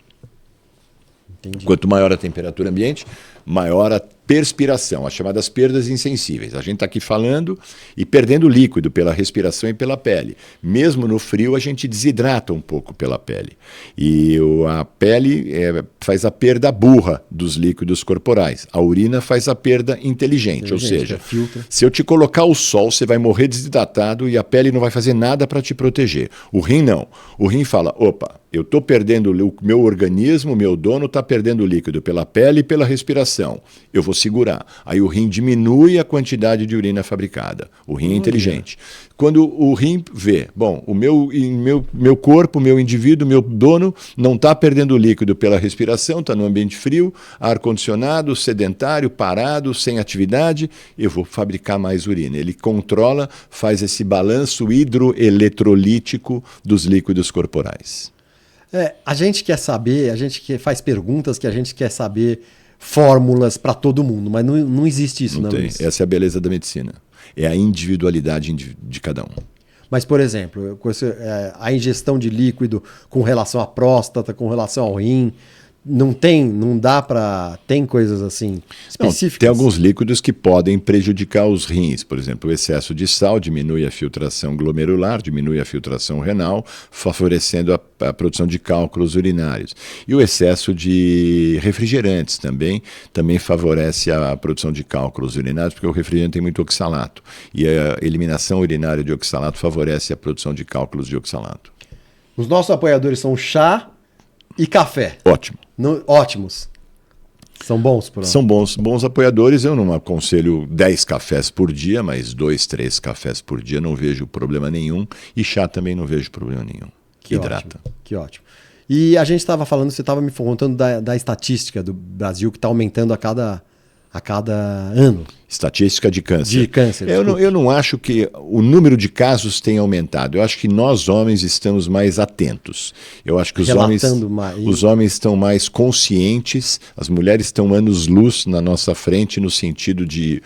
Entendi. Quanto maior a temperatura ambiente, maior a perspiração, as chamadas perdas insensíveis. A gente está aqui falando e perdendo líquido pela respiração e pela pele. Mesmo no frio, a gente desidrata um pouco pela pele. E a pele faz a perda burra dos líquidos corporais. A urina faz a perda inteligente, ou seja, se eu te colocar ao sol, você vai morrer desidratado e a pele não vai fazer nada para te proteger. O rim não. O rim fala, opa, eu estou perdendo, o meu organismo, o meu dono está perdendo líquido pela pele e pela respiração. Eu vou segurar. Aí o rim diminui a quantidade de urina fabricada. O rim é inteligente. Quando o rim vê, bom, o meu corpo, o meu indivíduo, o meu dono não está perdendo líquido pela respiração, está no ambiente frio, ar-condicionado, sedentário, parado, sem atividade, eu vou fabricar mais urina. Ele controla, faz esse balanço hidroeletrolítico dos líquidos corporais. A gente quer saber, a gente faz perguntas que a gente quer saber fórmulas para todo mundo, mas não existe isso, não tem. Luiz? Essa é a beleza da medicina. É a individualidade de cada um. Mas, por exemplo, a ingestão de líquido com relação à próstata, com relação ao rim, não dá para... Tem coisas assim específicas? Não, tem alguns líquidos que podem prejudicar os rins. Por exemplo, o excesso de sal diminui a filtração glomerular, diminui a filtração renal, favorecendo a produção de cálculos urinários. E o excesso de refrigerantes também favorece a produção de cálculos urinários, porque o refrigerante tem muito oxalato. E a eliminação urinária de oxalato favorece a produção de cálculos de oxalato. Os nossos apoiadores são chá e café. Ótimo. Ótimos. São bons? São bons apoiadores. Eu não aconselho 10 cafés por dia, mas 2, 3 cafés por dia não vejo problema nenhum. E chá também não vejo problema nenhum. Que hidrata. Ótimo, que ótimo. E a gente estava falando, você estava me contando da estatística do Brasil que está aumentando a cada ano. Estatística de câncer. De câncer. Eu não acho que o número de casos tenha aumentado. Eu acho que nós, homens, estamos mais atentos. Eu acho que os homens estão mais conscientes, as mulheres estão anos-luz na nossa frente no sentido de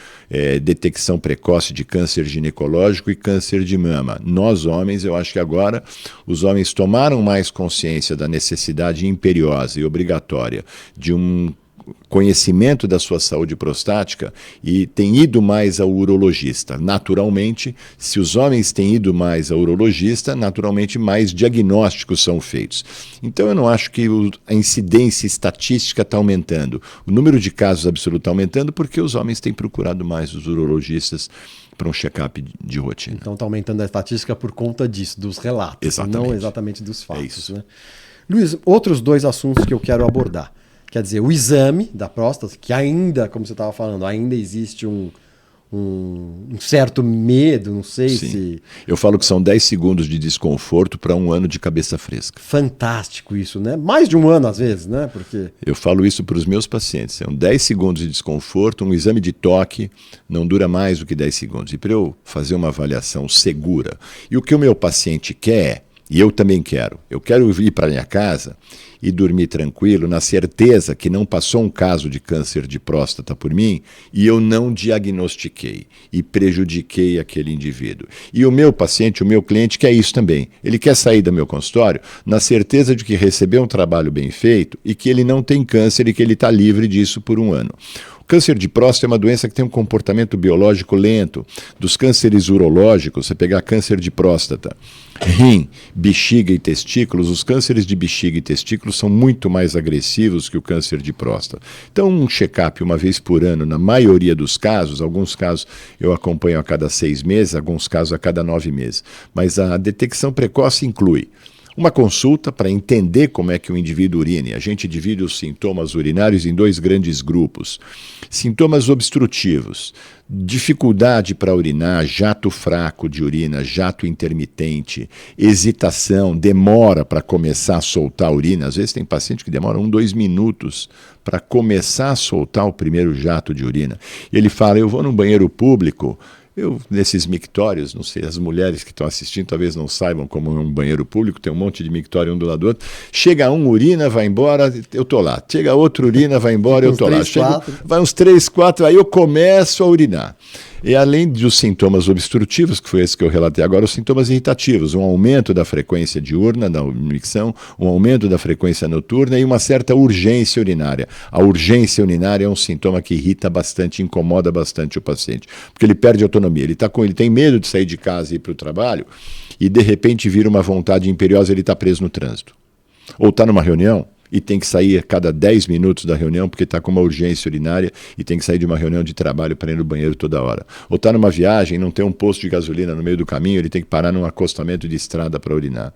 detecção precoce de câncer ginecológico e câncer de mama. Nós, homens, eu acho que agora os homens tomaram mais consciência da necessidade imperiosa e obrigatória de um conhecimento da sua saúde prostática e tem ido mais ao urologista. Naturalmente, se os homens têm ido mais ao urologista, naturalmente mais diagnósticos são feitos. Então eu não acho que a incidência estatística está aumentando. O número de casos absoluto está aumentando porque os homens têm procurado mais os urologistas para um check-up de rotina. Então está aumentando a estatística por conta disso, dos relatos, exatamente. Não exatamente dos fatos. É isso. Né? Luiz, outros 2 assuntos que eu quero abordar. Quer dizer, o exame da próstata, que ainda, como você estava falando, ainda existe um certo medo, não sei Sim. se... Eu falo que são 10 segundos de desconforto para 1 ano de cabeça fresca. Fantástico isso, né? Mais de 1 ano às vezes, né? Porque... Eu falo isso para os meus pacientes. São 10 segundos de desconforto, um exame de toque não dura mais do que 10 segundos. E para eu fazer uma avaliação segura, e o que o meu paciente quer, e eu também quero, eu quero ir para minha casa e dormir tranquilo, na certeza que não passou um caso de câncer de próstata por mim e eu não diagnostiquei e prejudiquei aquele indivíduo. E o meu paciente, o meu cliente quer isso também. Ele quer sair do meu consultório na certeza de que recebeu um trabalho bem feito e que ele não tem câncer e que ele está livre disso por 1 ano. Câncer de próstata é uma doença que tem um comportamento biológico lento. Dos cânceres urológicos, você pegar câncer de próstata, rim, bexiga e testículos, os cânceres de bexiga e testículos são muito mais agressivos que o câncer de próstata. Então, um check-up 1 vez por ano, na maioria dos casos, alguns casos eu acompanho a cada 6 meses, alguns casos a cada 9 meses. Mas a detecção precoce inclui uma consulta para entender como é que o indivíduo urine. A gente divide os sintomas urinários em 2 grandes grupos. Sintomas obstrutivos, dificuldade para urinar, jato fraco de urina, jato intermitente, hesitação, demora para começar a soltar a urina. Às vezes tem paciente que demora 1, 2 minutos para começar a soltar o primeiro jato de urina. E ele fala, eu vou num banheiro público, nesses mictórios, não sei, as mulheres que estão assistindo talvez não saibam como é um banheiro público, tem um monte de mictório um do lado do outro. Chega um, urina, vai embora, eu tô lá. Chega outro, urina, vai embora, eu tô lá. Vai uns 3, 4, aí eu começo a urinar. E além dos sintomas obstrutivos, que foi esse que eu relatei agora, os sintomas irritativos, um aumento da frequência diurna, da micção, um aumento da frequência noturna e uma certa urgência urinária. A urgência urinária é um sintoma que irrita bastante, incomoda bastante o paciente, porque ele perde autonomia, ele tem medo de sair de casa e ir para o trabalho e de repente vira uma vontade imperiosa, ele está preso no trânsito. Ou está numa reunião e tem que sair a cada 10 minutos da reunião porque está com uma urgência urinária e tem que sair de uma reunião de trabalho para ir no banheiro toda hora. Ou está numa viagem, não tem um posto de gasolina no meio do caminho, ele tem que parar num acostamento de estrada para urinar.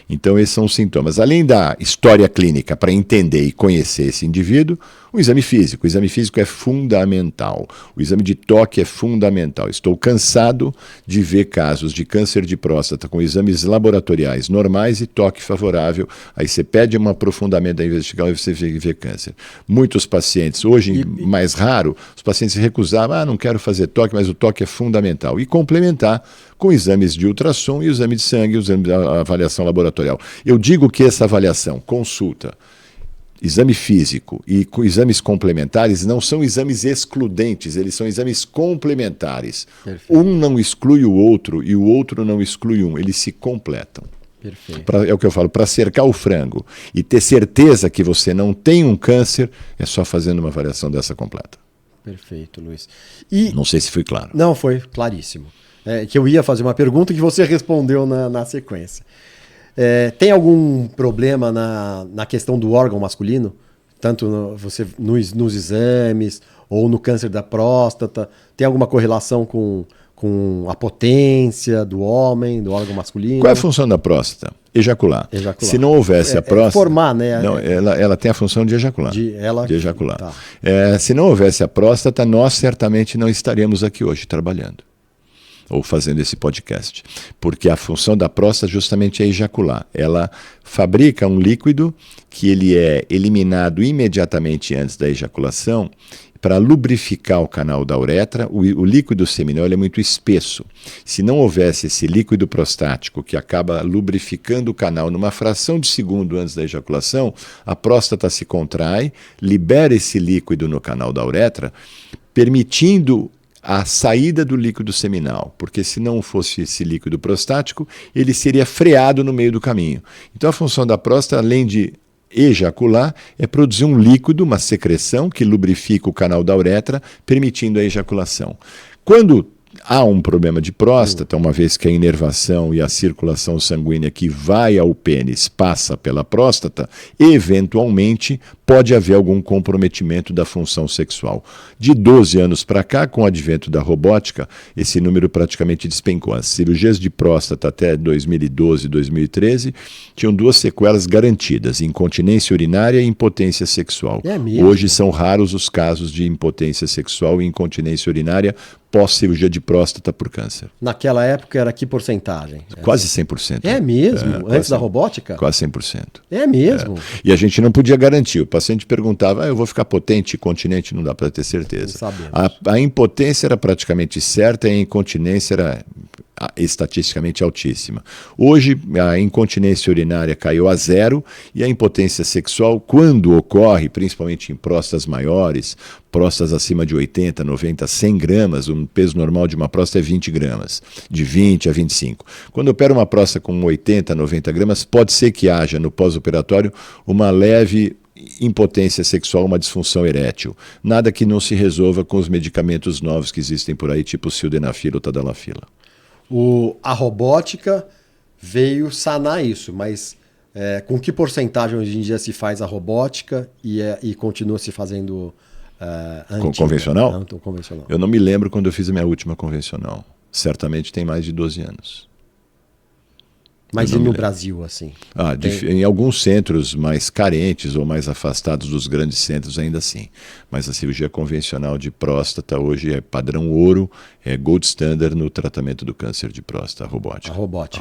Então esses são os sintomas. Além da história clínica para entender e conhecer esse indivíduo, o exame físico. O exame físico é fundamental. O exame de toque é fundamental. Estou cansado de ver casos de câncer de próstata com exames laboratoriais normais e toque favorável. Aí você pede um aprofundamento da investigação e você vê câncer. Muitos pacientes, hoje mais raro, os pacientes se recusavam, não quero fazer toque, mas o toque é fundamental. E complementar com exames de ultrassom e o exame de sangue, o exame da avaliação laboratorial. Eu digo que essa avaliação, consulta, exame físico e exames complementares não são exames excludentes, eles são exames complementares. Perfeito. Um não exclui o outro e o outro não exclui um, eles se completam. Perfeito. É o que eu falo, para cercar o frango e ter certeza que você não tem um câncer, é só fazendo uma avaliação dessa completa. Perfeito, Luiz. Não sei se foi claro. Não, foi claríssimo. Que eu ia fazer uma pergunta que você respondeu na sequência. Tem algum problema na questão do órgão masculino? Tanto nos exames ou no câncer da próstata? Tem alguma correlação com com a potência do homem, do órgão masculino. Qual é a função da próstata? Ejacular. Se não houvesse a próstata... formar, né? Não, ela tem a função de ejacular. De ejacular. Tá. Se não houvesse a próstata, nós certamente não estaríamos aqui hoje trabalhando ou fazendo esse podcast. Porque a função da próstata justamente é ejacular. Ela fabrica um líquido que ele é eliminado imediatamente antes da ejaculação para lubrificar o canal da uretra. O líquido seminal é muito espesso. Se não houvesse esse líquido prostático que acaba lubrificando o canal numa fração de segundo antes da ejaculação, a próstata se contrai, libera esse líquido no canal da uretra, permitindo a saída do líquido seminal, porque se não fosse esse líquido prostático, ele seria freado no meio do caminho. Então a função da próstata, além de ejacular, é produzir um líquido, uma secreção que lubrifica o canal da uretra, permitindo a ejaculação. Quando há um problema de próstata, uma vez que a inervação e a circulação sanguínea que vai ao pênis passa pela próstata, eventualmente pode haver algum comprometimento da função sexual. De 12 anos para cá, com o advento da robótica, esse número praticamente despencou. As cirurgias de próstata até 2012 e 2013 tinham 2 sequelas garantidas: incontinência urinária e impotência sexual. Hoje são raros os casos de impotência sexual e incontinência urinária pós-cirurgia de próstata por câncer. Naquela época era que porcentagem? Quase 100%. É mesmo? Antes da robótica? Quase 100%. É mesmo? E a gente não podia garantir. O paciente perguntava, eu vou ficar potente, continente? Não dá para ter certeza. A impotência era praticamente certa e a incontinência era estatisticamente altíssima. Hoje, a incontinência urinária caiu a 0 e a impotência sexual, quando ocorre, principalmente em próstatas maiores, próstatas acima de 80, 90, 100 gramas, o peso normal de uma próstata é 20 gramas, de 20 a 25. Quando opera uma próstata com 80, 90 gramas, pode ser que haja no pós-operatório uma leve impotência sexual, uma disfunção erétil. Nada que não se resolva com os medicamentos novos que existem por aí, tipo sildenafila ou tadalafila. A robótica veio sanar isso, mas com que porcentagem hoje em dia se faz a robótica e continua se fazendo convencional? Convencional? Eu não me lembro quando eu fiz a minha última convencional. Certamente tem mais de 12 anos. Mas e no Brasil, assim? Em alguns centros mais carentes ou mais afastados dos grandes centros, ainda assim. Mas a cirurgia convencional de próstata hoje é padrão ouro, é gold standard no tratamento do câncer de próstata, a robótica. A robótica.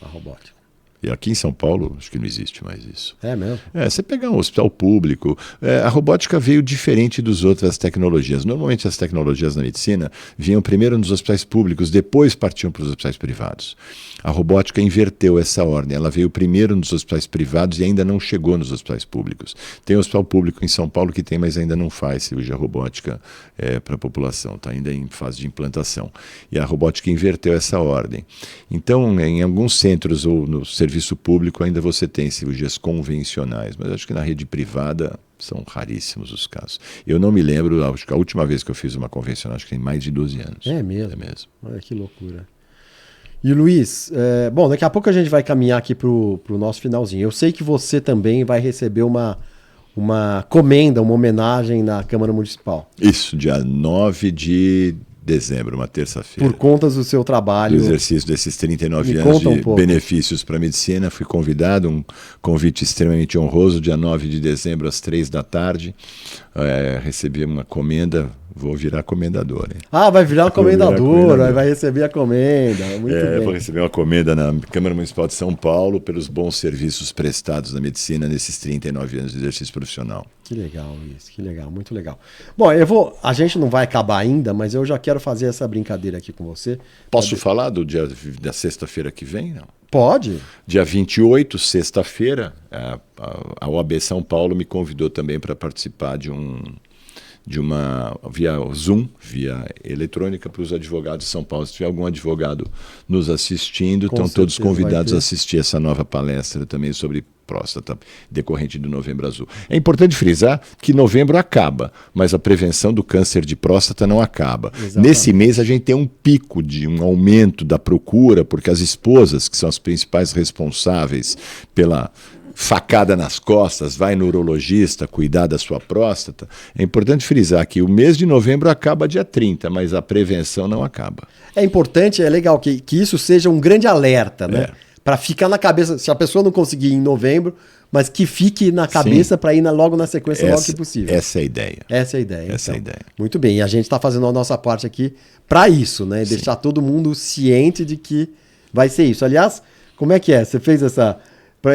A robótica. E aqui em São Paulo, acho que não existe mais isso. É mesmo? Você pegar um hospital público, a robótica veio diferente das outras tecnologias. Normalmente as tecnologias na medicina vinham primeiro nos hospitais públicos, depois partiam para os hospitais privados. A robótica inverteu essa ordem. Ela veio primeiro nos hospitais privados e ainda não chegou nos hospitais públicos. Tem um hospital público em São Paulo que tem, mas ainda não faz cirurgia robótica para a população. Está ainda em fase de implantação. E a robótica inverteu essa ordem. Então, em alguns centros ou no serviço público ainda você tem cirurgias convencionais, mas acho que na rede privada são raríssimos os casos. Eu não me lembro, acho que a última vez que eu fiz uma convencional, acho que tem mais de 12 anos. É mesmo? É mesmo. Olha que loucura. E Luiz, bom, daqui a pouco a gente vai caminhar aqui para o nosso finalzinho. Eu sei que você também vai receber uma comenda, uma homenagem na Câmara Municipal. Isso, dia 9 de dezembro, uma terça-feira. Por conta do seu trabalho. Do exercício desses 39 anos de benefícios para a medicina, fui convidado, um convite extremamente honroso, dia 9 de dezembro, às 3h. Recebi uma comenda, vou virar comendador. Hein? Vai virar comendador, vai receber a comenda. Muito bem. Vou receber uma comenda na Câmara Municipal de São Paulo pelos bons serviços prestados na medicina nesses 39 anos de exercício profissional. Que legal isso, que legal, muito legal. Bom, a gente não vai acabar ainda, mas eu já quero fazer essa brincadeira aqui com você. Posso falar do dia da sexta-feira que vem? Não? Pode. Dia 28, sexta-feira, a OAB São Paulo me convidou também para participar de uma via Zoom, via eletrônica, para os advogados de São Paulo. Se tiver algum advogado nos assistindo, estão todos convidados a assistir essa nova palestra também sobre próstata, decorrente do Novembro Azul. É importante frisar que novembro acaba, mas a prevenção do câncer de próstata não acaba. Exatamente. Nesse mês a gente tem um pico de um aumento da procura, porque as esposas, que são as principais responsáveis facada nas costas, vai no urologista cuidar da sua próstata. É importante frisar que o mês de novembro acaba dia 30, mas a prevenção não acaba. É importante, é legal que isso seja um grande alerta, né? Para ficar na cabeça, se a pessoa não conseguir em novembro, mas que fique na cabeça para ir logo na sequência, logo que possível. Essa é a ideia. Essa é a ideia. Essa é a ideia. Muito bem, e a gente está fazendo a nossa parte aqui para isso, né? Deixar todo mundo ciente de que vai ser isso. Aliás, como é que é? Você fez essa...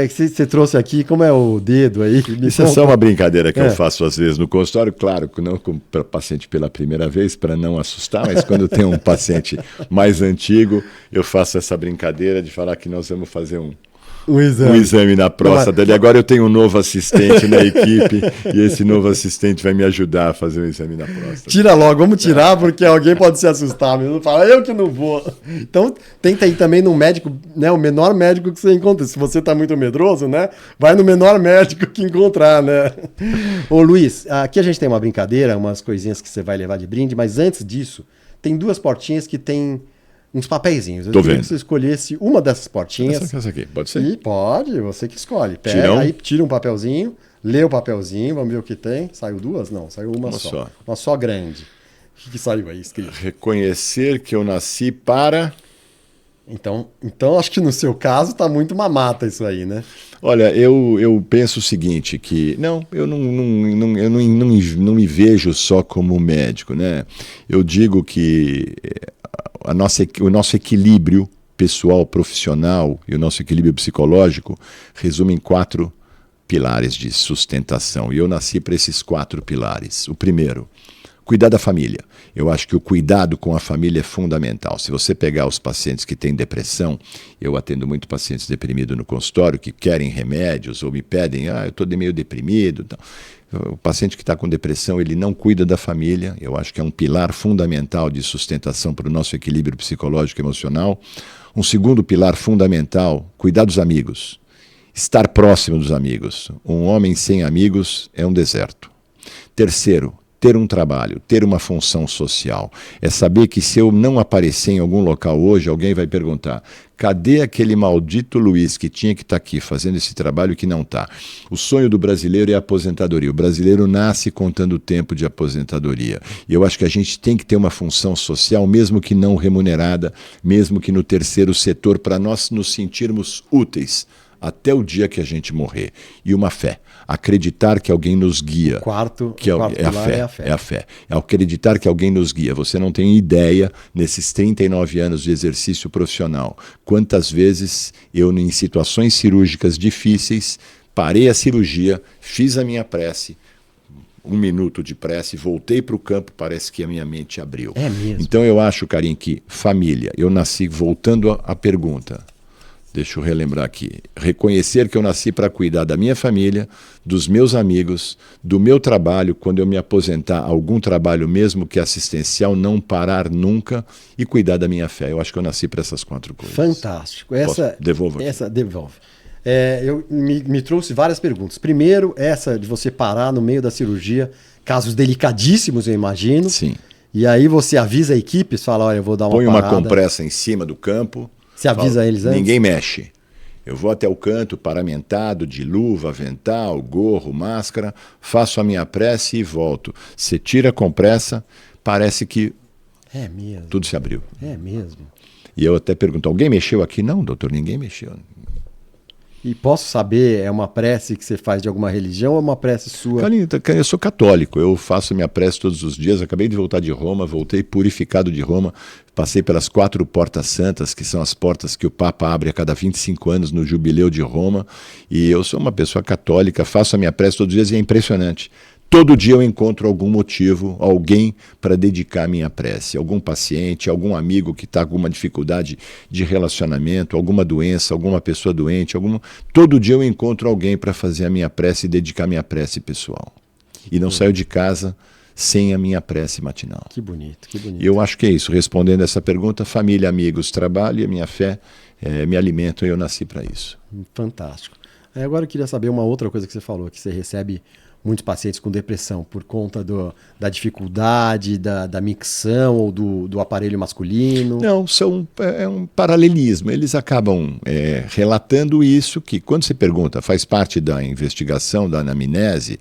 Você trouxe aqui, como é o dedo aí? Isso é só uma brincadeira que eu faço às vezes no consultório, claro, não para paciente pela primeira vez, para não assustar, mas quando tem um paciente mais antigo, eu faço essa brincadeira de falar que nós vamos fazer um exame na próstata dele. Agora eu tenho um novo assistente na equipe e esse novo assistente vai me ajudar a fazer o exame na próstata. Tira logo, vamos tirar, porque alguém pode se assustar mesmo. Fala, eu que não vou. Então, tenta ir também no médico, né? O menor médico que você encontra. Se você tá muito medroso, né? Vai no menor médico que encontrar, né? Ô Luiz, aqui a gente tem uma brincadeira, umas coisinhas que você vai levar de brinde, mas antes disso, tem 2 portinhas que tem uns papeizinhos. Eu queria que você escolhesse uma dessas portinhas. Essa aqui, pode ser? E pode, você que escolhe. Pega, aí tira um papelzinho, lê o papelzinho, vamos ver o que tem. Saiu 2? Não, saiu uma só. Uma só grande. O que saiu aí escrito? Reconhecer que eu nasci para... Então acho que no seu caso tá muito mamata isso aí, né? Olha, eu penso o seguinte, que eu não me vejo só como médico, né? Eu digo que o nosso equilíbrio pessoal, profissional e o nosso equilíbrio psicológico resume em 4 pilares de sustentação. E eu nasci para esses 4 pilares. O primeiro, cuidar da família. Eu acho que o cuidado com a família é fundamental. Se você pegar os pacientes que têm depressão, eu atendo muito pacientes deprimidos no consultório que querem remédios ou me pedem, eu estou meio deprimido. Então, o paciente que está com depressão, ele não cuida da família. Eu acho que é um pilar fundamental de sustentação para o nosso equilíbrio psicológico e emocional. Um segundo pilar fundamental, cuidar dos amigos. Estar próximo dos amigos. Um homem sem amigos é um deserto. Terceiro, ter um trabalho, ter uma função social. É saber que se eu não aparecer em algum local hoje, alguém vai perguntar, cadê aquele maldito Luiz que tinha que estar aqui fazendo esse trabalho que não está? O sonho do brasileiro é a aposentadoria. O brasileiro nasce contando o tempo de aposentadoria. E eu acho que a gente tem que ter uma função social, mesmo que não remunerada, mesmo que no terceiro setor, para nós nos sentirmos úteis até o dia que a gente morrer. E uma fé. Acreditar que alguém nos guia. O quarto pilar é a fé. É a fé. É acreditar que alguém nos guia. Você não tem ideia, nesses 39 anos de exercício profissional, quantas vezes eu, em situações cirúrgicas difíceis, parei a cirurgia, fiz a minha prece, 1 minuto de prece, voltei para o campo, parece que a minha mente abriu. É mesmo. Então eu acho, Karim, que família, eu nasci, voltando à pergunta, deixa eu relembrar aqui. Reconhecer que eu nasci para cuidar da minha família, dos meus amigos, do meu trabalho, quando eu me aposentar, algum trabalho mesmo que assistencial, não parar nunca e cuidar da minha fé. Eu acho que eu nasci para essas 4 coisas. Fantástico. Devolvo. Devolve. Me trouxe várias perguntas. Primeiro, essa de você parar no meio da cirurgia, casos delicadíssimos, eu imagino. Sim. E aí você avisa a equipe, fala, olha, eu vou dar uma parada. Põe uma compressa em cima do campo. Você avisa eles antes? Ninguém mexe. Eu vou até o canto paramentado, de luva, avental, gorro, máscara, faço a minha prece e volto. Você tira a compressa, parece que tudo se abriu. É mesmo. E eu até pergunto, alguém mexeu aqui? Não, doutor, ninguém mexeu. E posso saber, é uma prece que você faz de alguma religião ou é uma prece sua? Eu sou católico, eu faço minha prece todos os dias, acabei de voltar de Roma, voltei purificado de Roma, passei pelas 4 portas santas, que são as portas que o Papa abre a cada 25 anos no Jubileu de Roma, e eu sou uma pessoa católica, faço a minha prece todos os dias e é impressionante. Todo dia eu encontro algum motivo, alguém para dedicar a minha prece. Algum paciente, algum amigo que está com alguma dificuldade de relacionamento, alguma doença, alguma pessoa doente. Todo dia eu encontro alguém para fazer a minha prece e dedicar a minha prece pessoal. E não saio de casa sem a minha prece matinal. Que bonito, que bonito. E eu acho que é isso. Respondendo essa pergunta, família, amigos, trabalho e a minha fé me alimentam e eu nasci para isso. Fantástico. Agora eu queria saber uma outra coisa que você falou, que você recebe muitos pacientes com depressão por conta da dificuldade, da micção ou do aparelho masculino? Não, é um paralelismo. Eles acabam relatando isso, que quando você pergunta, faz parte da investigação, da anamnese,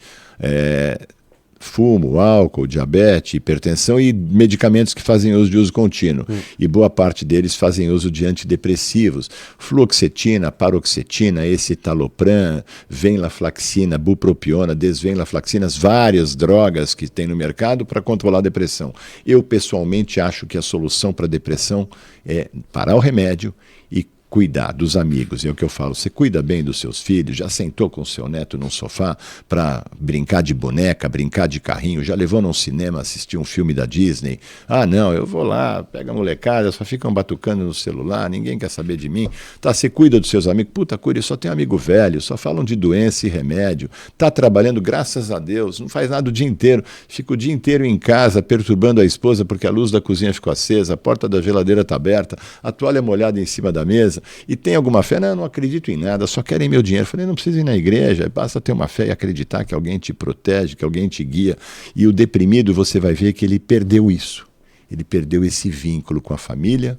fumo, álcool, diabetes, hipertensão e medicamentos que fazem uso de uso contínuo. E boa parte deles fazem uso de antidepressivos. Fluoxetina, paroxetina, escitalopram, venlafaxina, bupropiona, desvenlafaxinas, várias drogas que tem no mercado para controlar a depressão. Eu, pessoalmente, acho que a solução para a depressão é parar o remédio e cuidar dos amigos. É o que eu falo, você cuida bem dos seus filhos, já sentou com o seu neto num sofá para brincar de boneca, brincar de carrinho, já levou num cinema assistir um filme da Disney? Ah, não, eu vou lá, pega a molecada, só ficam batucando no celular, ninguém quer saber de mim. Tá, você cuida dos seus amigos? Puta, cuida, eu só tenho amigo velho, só falam de doença e remédio. Tá trabalhando, graças a Deus, não faz nada o dia inteiro, fica o dia inteiro em casa, perturbando a esposa porque a luz da cozinha ficou acesa, a porta da geladeira tá aberta, a toalha molhada em cima da mesa. E tem alguma fé? Não, eu não acredito em nada, só querem meu dinheiro. Eu falei, não precisa ir na igreja, basta ter uma fé e acreditar que alguém te protege, que alguém te guia. E o deprimido, você vai ver que ele perdeu isso. Ele perdeu esse vínculo com a família,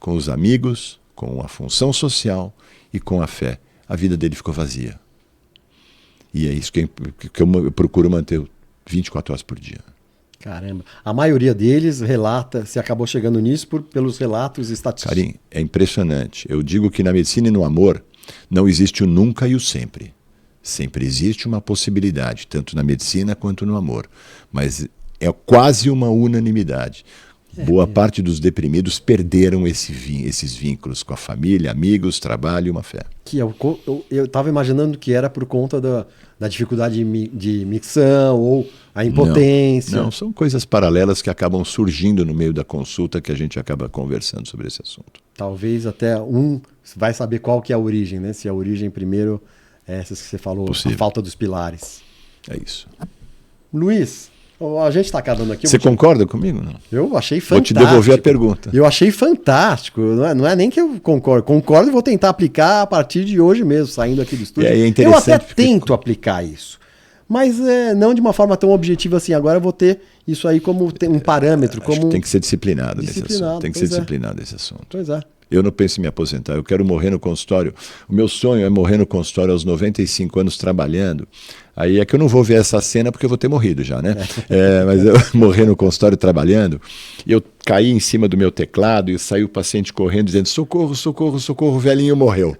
com os amigos, com a função social e com a fé. A vida dele ficou vazia. E é isso que eu procuro manter 24 horas por dia. Caramba. A maioria deles relata, você acabou chegando nisso pelos relatos estatísticos. Karim, é impressionante. Eu digo que na medicina e no amor não existe o nunca e o sempre. Sempre existe uma possibilidade, tanto na medicina quanto no amor. Mas é quase uma unanimidade. Boa parte dos deprimidos perderam esses vínculos com a família, amigos, trabalho e uma fé. Que eu estava imaginando que era por conta da dificuldade de micção ou a impotência. Não, são coisas paralelas que acabam surgindo no meio da consulta que a gente acaba conversando sobre esse assunto. Talvez até vai saber qual que é a origem, né? Se a origem primeiro é essa que você falou, possível. A falta dos pilares. É isso. Luiz, a gente está acabando aqui. Você concorda comigo? Não? Eu achei fantástico. Vou te devolver a pergunta. Eu achei fantástico. Não é nem que eu concordo. Concordo e vou tentar aplicar a partir de hoje mesmo, saindo aqui do estúdio. É interessante eu até tento aplicar isso. Mas não de uma forma tão objetiva assim. Agora eu vou ter isso aí como um parâmetro. Acho que tem que ser disciplinado nesse assunto. Pois é. Eu não penso em me aposentar, eu quero morrer no consultório. O meu sonho é morrer no consultório aos 95 anos trabalhando. Aí é que eu não vou ver essa cena porque eu vou ter morrido já, né? Mas eu morrer no consultório trabalhando, eu caí em cima do meu teclado e saiu o paciente correndo dizendo socorro, socorro, socorro, o velhinho morreu.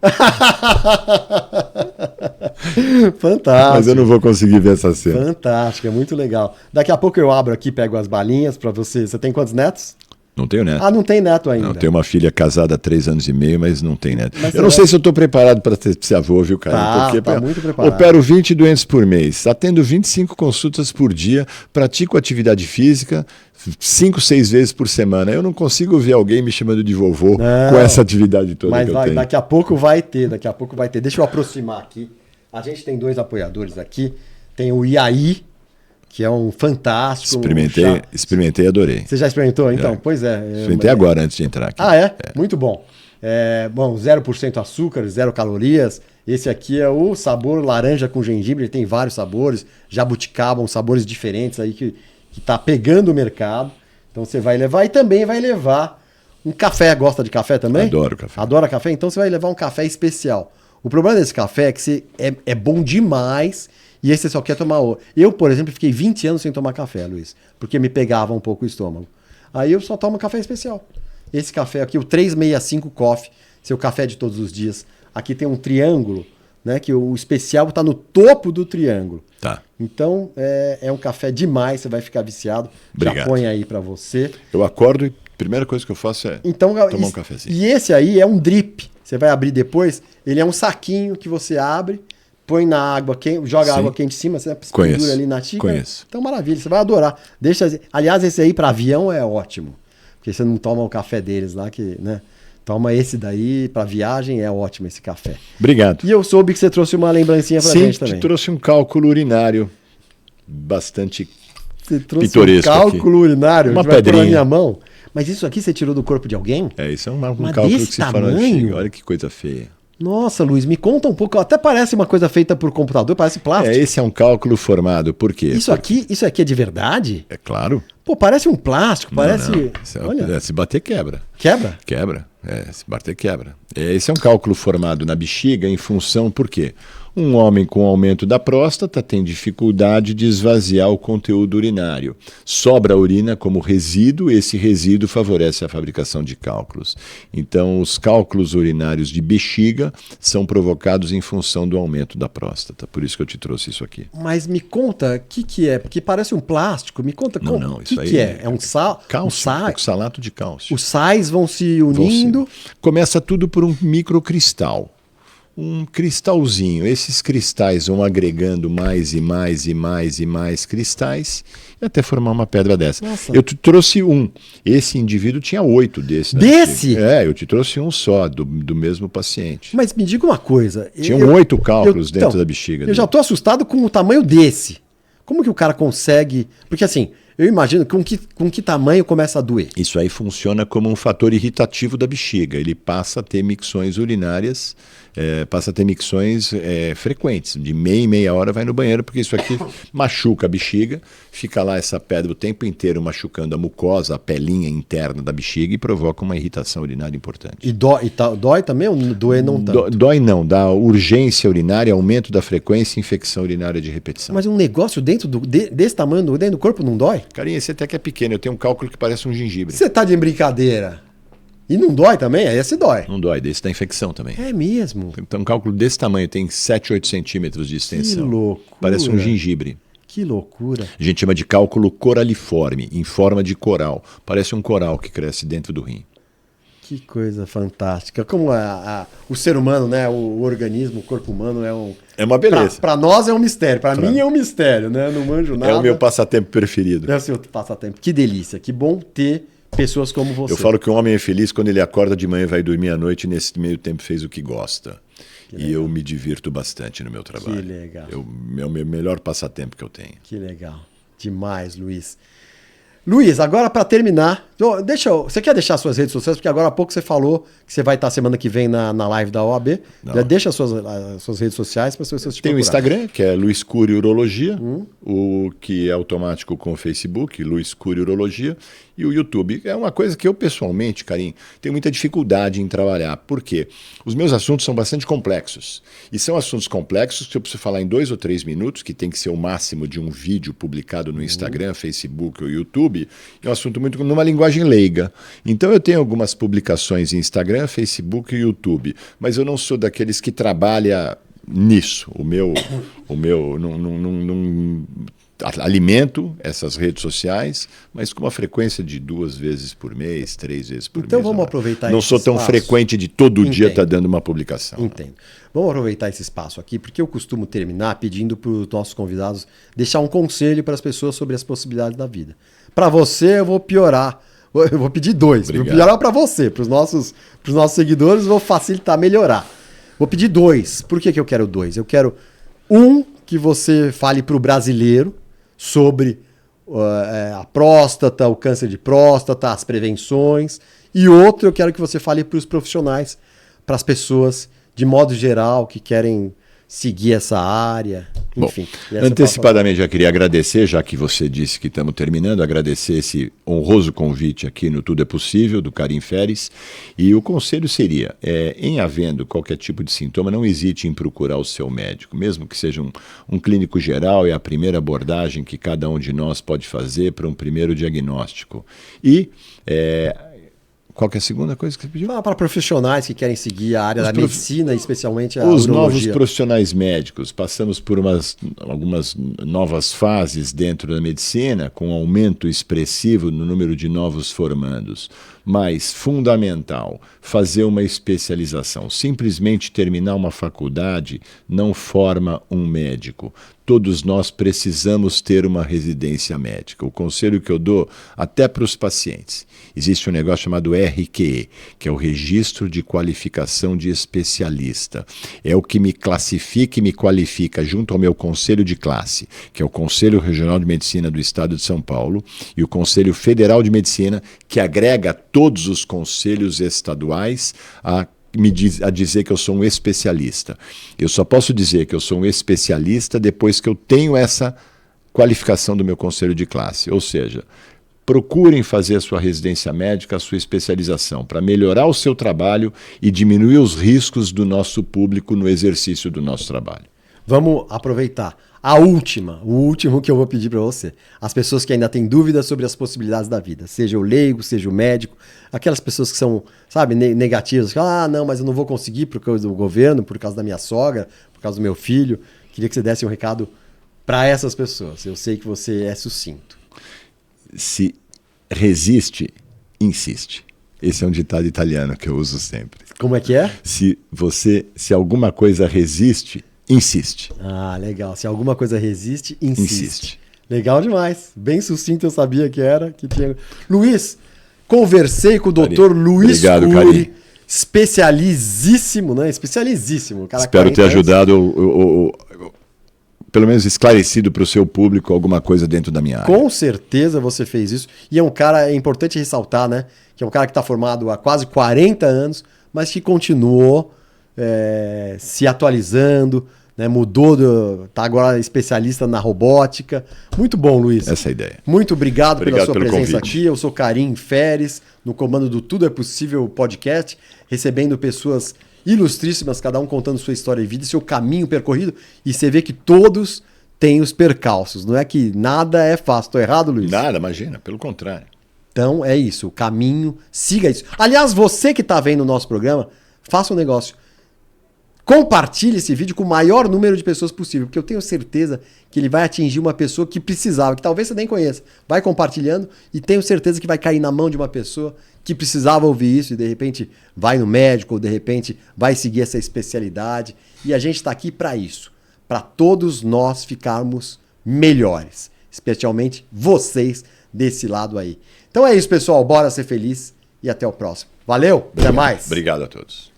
Fantástico. Mas eu não vou conseguir ver essa cena. Fantástico, é muito legal. Daqui a pouco eu abro aqui, pego as balinhas para você. Você tem quantos netos? Não tenho neto. Ah, não tem neto ainda. Não, tenho uma filha casada há 3 anos e meio, mas não tem neto. Eu não sei se eu estou preparado para ser avô, viu, cara? Porque tá muito preparado. Opero 20 doentes por mês, atendo 25 consultas por dia, pratico atividade física 5, 6 vezes por semana. Eu não consigo ver alguém me chamando de vovô com essa atividade toda que eu tenho. Daqui a pouco vai ter. Deixa eu aproximar aqui. A gente tem 2 apoiadores aqui. Tem o Iaí, que é um fantástico. Experimentei e adorei. Você já experimentou, então? Pois é. Experimentei agora, antes de entrar aqui. Ah, é? Muito bom. Bom, 0% açúcar, 0 calorias. Esse aqui é o sabor laranja com gengibre. Ele tem vários sabores. Jabuticaba, sabores diferentes aí que tá pegando o mercado. Então você vai levar e também vai levar um café. Gosta de café também? Adoro café. Adora café? Então você vai levar um café especial. O problema desse café é que é bom demais. E aí você só quer tomar outro. Eu, por exemplo, fiquei 20 anos sem tomar café, Luiz. Porque me pegava um pouco o estômago. Aí eu só tomo café especial. Esse café aqui, o 365 Coffee, seu café de todos os dias. Aqui tem um triângulo, né? Que o especial está no topo do triângulo. Tá. Então, é um café demais, você vai ficar viciado. Obrigado. Já põe aí para você. Eu acordo e a primeira coisa que eu faço é tomar um cafezinho. E esse aí é um drip. Você vai abrir depois, ele é um saquinho que você abre, põe na água quente, joga água quente em cima, você pendura ali na xícara. Conheço. Então, maravilha, você vai adorar. Aliás, esse aí para avião é ótimo. Porque você não toma o café deles lá, que, né? Toma esse daí, para viagem é ótimo esse café. Obrigado. E eu soube que você trouxe uma lembrancinha pra gente também. Sim, trouxe um cálculo urinário bastante você trouxe pitoresco um cálculo urinário? Uma pedrinha. Vai pôr na minha mão. Mas isso aqui você tirou do corpo de alguém? Isso é um cálculo que se fala. Olha que coisa feia. Nossa, Luiz, me conta um pouco. Até parece uma coisa feita por computador, parece plástico. Esse é um cálculo formado. Por quê? Isso aqui é de verdade? É claro. Pô, parece um plástico, parece... Olha. Se bater, quebra. Quebra? Quebra. Se bater, quebra. Esse é um cálculo formado na bexiga em função, por quê? Um homem com aumento da próstata tem dificuldade de esvaziar o conteúdo urinário. Sobra a urina como resíduo, esse resíduo favorece a fabricação de cálculos. Então, os cálculos urinários de bexiga são provocados em função do aumento da próstata. Por isso que eu te trouxe isso aqui. Mas me conta, o que é? Porque parece um plástico. Me conta o que é? É um sal? Cálcio, oxalato de cálcio. Os sais vão se unindo? Começa tudo por um microcristal. Um cristalzinho. Esses cristais vão agregando mais e mais e mais e mais cristais e até formar uma pedra dessa. Nossa. Eu te trouxe um. Esse indivíduo tinha 8 desses. Desse? Eu te trouxe um só, do mesmo paciente. Mas me diga uma coisa. Tinham 8 cálculos dentro da bexiga dele. Eu já estou assustado com o tamanho desse. Como que o cara consegue... Porque assim, eu imagino com que tamanho começa a doer. Isso aí funciona como um fator irritativo da bexiga. Ele passa a ter micções urinárias, frequentes. De meia em meia hora vai no banheiro, porque isso aqui machuca a bexiga, fica lá essa pedra o tempo inteiro machucando a mucosa, a pelinha interna da bexiga e provoca uma irritação urinária importante. E dói também ou doer não tanto? Dói não, dá urgência urinária, aumento da frequência e infecção urinária de repetição. Mas um negócio dentro desse tamanho, dentro do corpo, não dói? Carinha, esse até que é pequeno, eu tenho um cálculo que parece um gengibre. Você tá de brincadeira? E não dói também? Esse dói. Não dói, desse dá infecção também. É mesmo? Então um cálculo desse tamanho, tem 7, 8 centímetros de extensão. Que loucura. Parece um gengibre. Que loucura. A gente chama de cálculo coraliforme, em forma de coral. Parece um coral que cresce dentro do rim. Que coisa fantástica. Como o ser humano, né? O organismo, o corpo humano é uma beleza. Para nós é um mistério. Para mim é um mistério, né? Não manjo nada. É o meu passatempo preferido. É o seu passatempo. Que delícia. Que bom ter pessoas como você. Eu falo que um homem é feliz quando ele acorda de manhã e vai dormir à noite e nesse meio tempo fez o que gosta. E eu me divirto bastante no meu trabalho. Que legal. É o meu melhor passatempo que eu tenho. Que legal. Demais, Luiz. Luiz, agora para terminar, você quer deixar suas redes sociais? Porque agora há pouco você falou que você vai estar semana que vem na live da OAB. Já deixa as suas redes sociais para as pessoas te Tem procurar. o Instagram, que é Luiz Cury Urologia, o que é automático com o Facebook, Luiz Cury Urologia, e o YouTube. É uma coisa que eu pessoalmente, Carim, tenho muita dificuldade em trabalhar. Por quê? Os meus assuntos são bastante complexos. E são assuntos complexos que eu preciso falar em 2 ou 3 minutos, que tem que ser o máximo de um vídeo publicado no Instagram, Facebook ou YouTube. É um assunto muito numa linguagem leiga. Então eu tenho algumas publicações em Instagram, Facebook e YouTube, mas eu não sou daqueles que trabalha nisso. O meu alimento essas redes sociais, mas com uma frequência de 2 vezes por mês, 3 vezes por mês. Então vamos aproveitar esse espaço. Não sou tão frequente de todo dia estar dando uma publicação. Entendo. Vamos aproveitar esse espaço aqui, porque eu costumo terminar pedindo para os nossos convidados deixar um conselho para as pessoas sobre as possibilidades da vida. Para você, eu vou piorar. Eu vou pedir 2. Vou piorar para você. Para os nossos seguidores, eu vou facilitar, melhorar. Vou pedir 2. Por que eu quero 2? Eu quero que você fale para o brasileiro sobre a próstata, o câncer de próstata, as prevenções. E outro, eu quero que você fale para os profissionais, para as pessoas, de modo geral, que querem seguir essa área. Enfim. Bom, antecipadamente já queria agradecer, já que você disse que estamos terminando, agradecer esse honroso convite aqui no Tudo é Possível, do Karim Feres. E o conselho seria, em havendo qualquer tipo de sintoma, não hesite em procurar o seu médico, mesmo que seja um clínico geral, é a primeira abordagem que cada um de nós pode fazer para um primeiro diagnóstico. E... qual que é a segunda coisa que você pediu? Para profissionais que querem seguir a área da medicina, especialmente a Os urologia. novos profissionais médicos. Passamos por algumas novas fases dentro da medicina, com um aumento expressivo no número de novos formandos. Mas, fundamental, fazer uma especialização. Simplesmente terminar uma faculdade não forma um médico. Todos nós precisamos ter uma residência médica. O conselho que eu dou até para os pacientes. Existe um negócio chamado RQE, que é o Registro de Qualificação de Especialista. É o que me classifica e me qualifica junto ao meu conselho de classe, que é o Conselho Regional de Medicina do Estado de São Paulo, e o Conselho Federal de Medicina, que agrega todos os conselhos estaduais a a dizer que eu sou um especialista. Eu só posso dizer que eu sou um especialista depois que eu tenho essa qualificação do meu conselho de classe. Ou seja, procurem fazer a sua residência médica, a sua especialização, para melhorar o seu trabalho e diminuir os riscos do nosso público no exercício do nosso trabalho. Vamos aproveitar. O último que eu vou pedir para você. As pessoas que ainda têm dúvidas sobre as possibilidades da vida, seja o leigo, seja o médico, aquelas pessoas que são, sabe, negativas, que não, mas eu não vou conseguir por causa do governo, por causa da minha sogra, por causa do meu filho. Queria que você desse um recado para essas pessoas. Eu sei que você é sucinto. Se resiste, insiste. Esse é um ditado italiano que eu uso sempre. Como é que é? Se alguma coisa resiste, insiste. Ah, legal. Se alguma coisa resiste, insiste. Legal demais. Bem sucinto, eu sabia que era. Que tinha... Luiz, conversei com o doutor Luiz Cury, especializíssimo, né? Especializíssimo. Cara, espero ter ajudado, pelo menos esclarecido para o seu público alguma coisa dentro da minha área. Com certeza você fez isso. E é um cara, é importante ressaltar, né? Que é um cara que está formado há quase 40 anos, mas que continuou se atualizando, né? Mudou, está agora especialista na robótica. Muito bom, Luiz. Essa é a ideia. Muito obrigado pela sua presença convite. aqui. Eu sou Karim Feres, no comando do Tudo é Possível podcast, recebendo pessoas ilustríssimas, cada um contando sua história de vida, seu caminho percorrido, e você vê que todos têm os percalços. Não é que nada é fácil. Estou errado, Luiz? Nada, imagina, pelo contrário. Então é isso, o caminho, siga isso. Aliás, você que está vendo o nosso programa, faça um negócio. Compartilhe esse vídeo com o maior número de pessoas possível, porque eu tenho certeza que ele vai atingir uma pessoa que precisava, que talvez você nem conheça. Vai compartilhando e tenho certeza que vai cair na mão de uma pessoa que precisava ouvir isso e de repente vai no médico ou de repente vai seguir essa especialidade. E a gente está aqui para isso, para todos nós ficarmos melhores, especialmente vocês desse lado aí. Então é isso, pessoal. Bora ser feliz e até o próximo. Valeu, até mais. Obrigado a todos.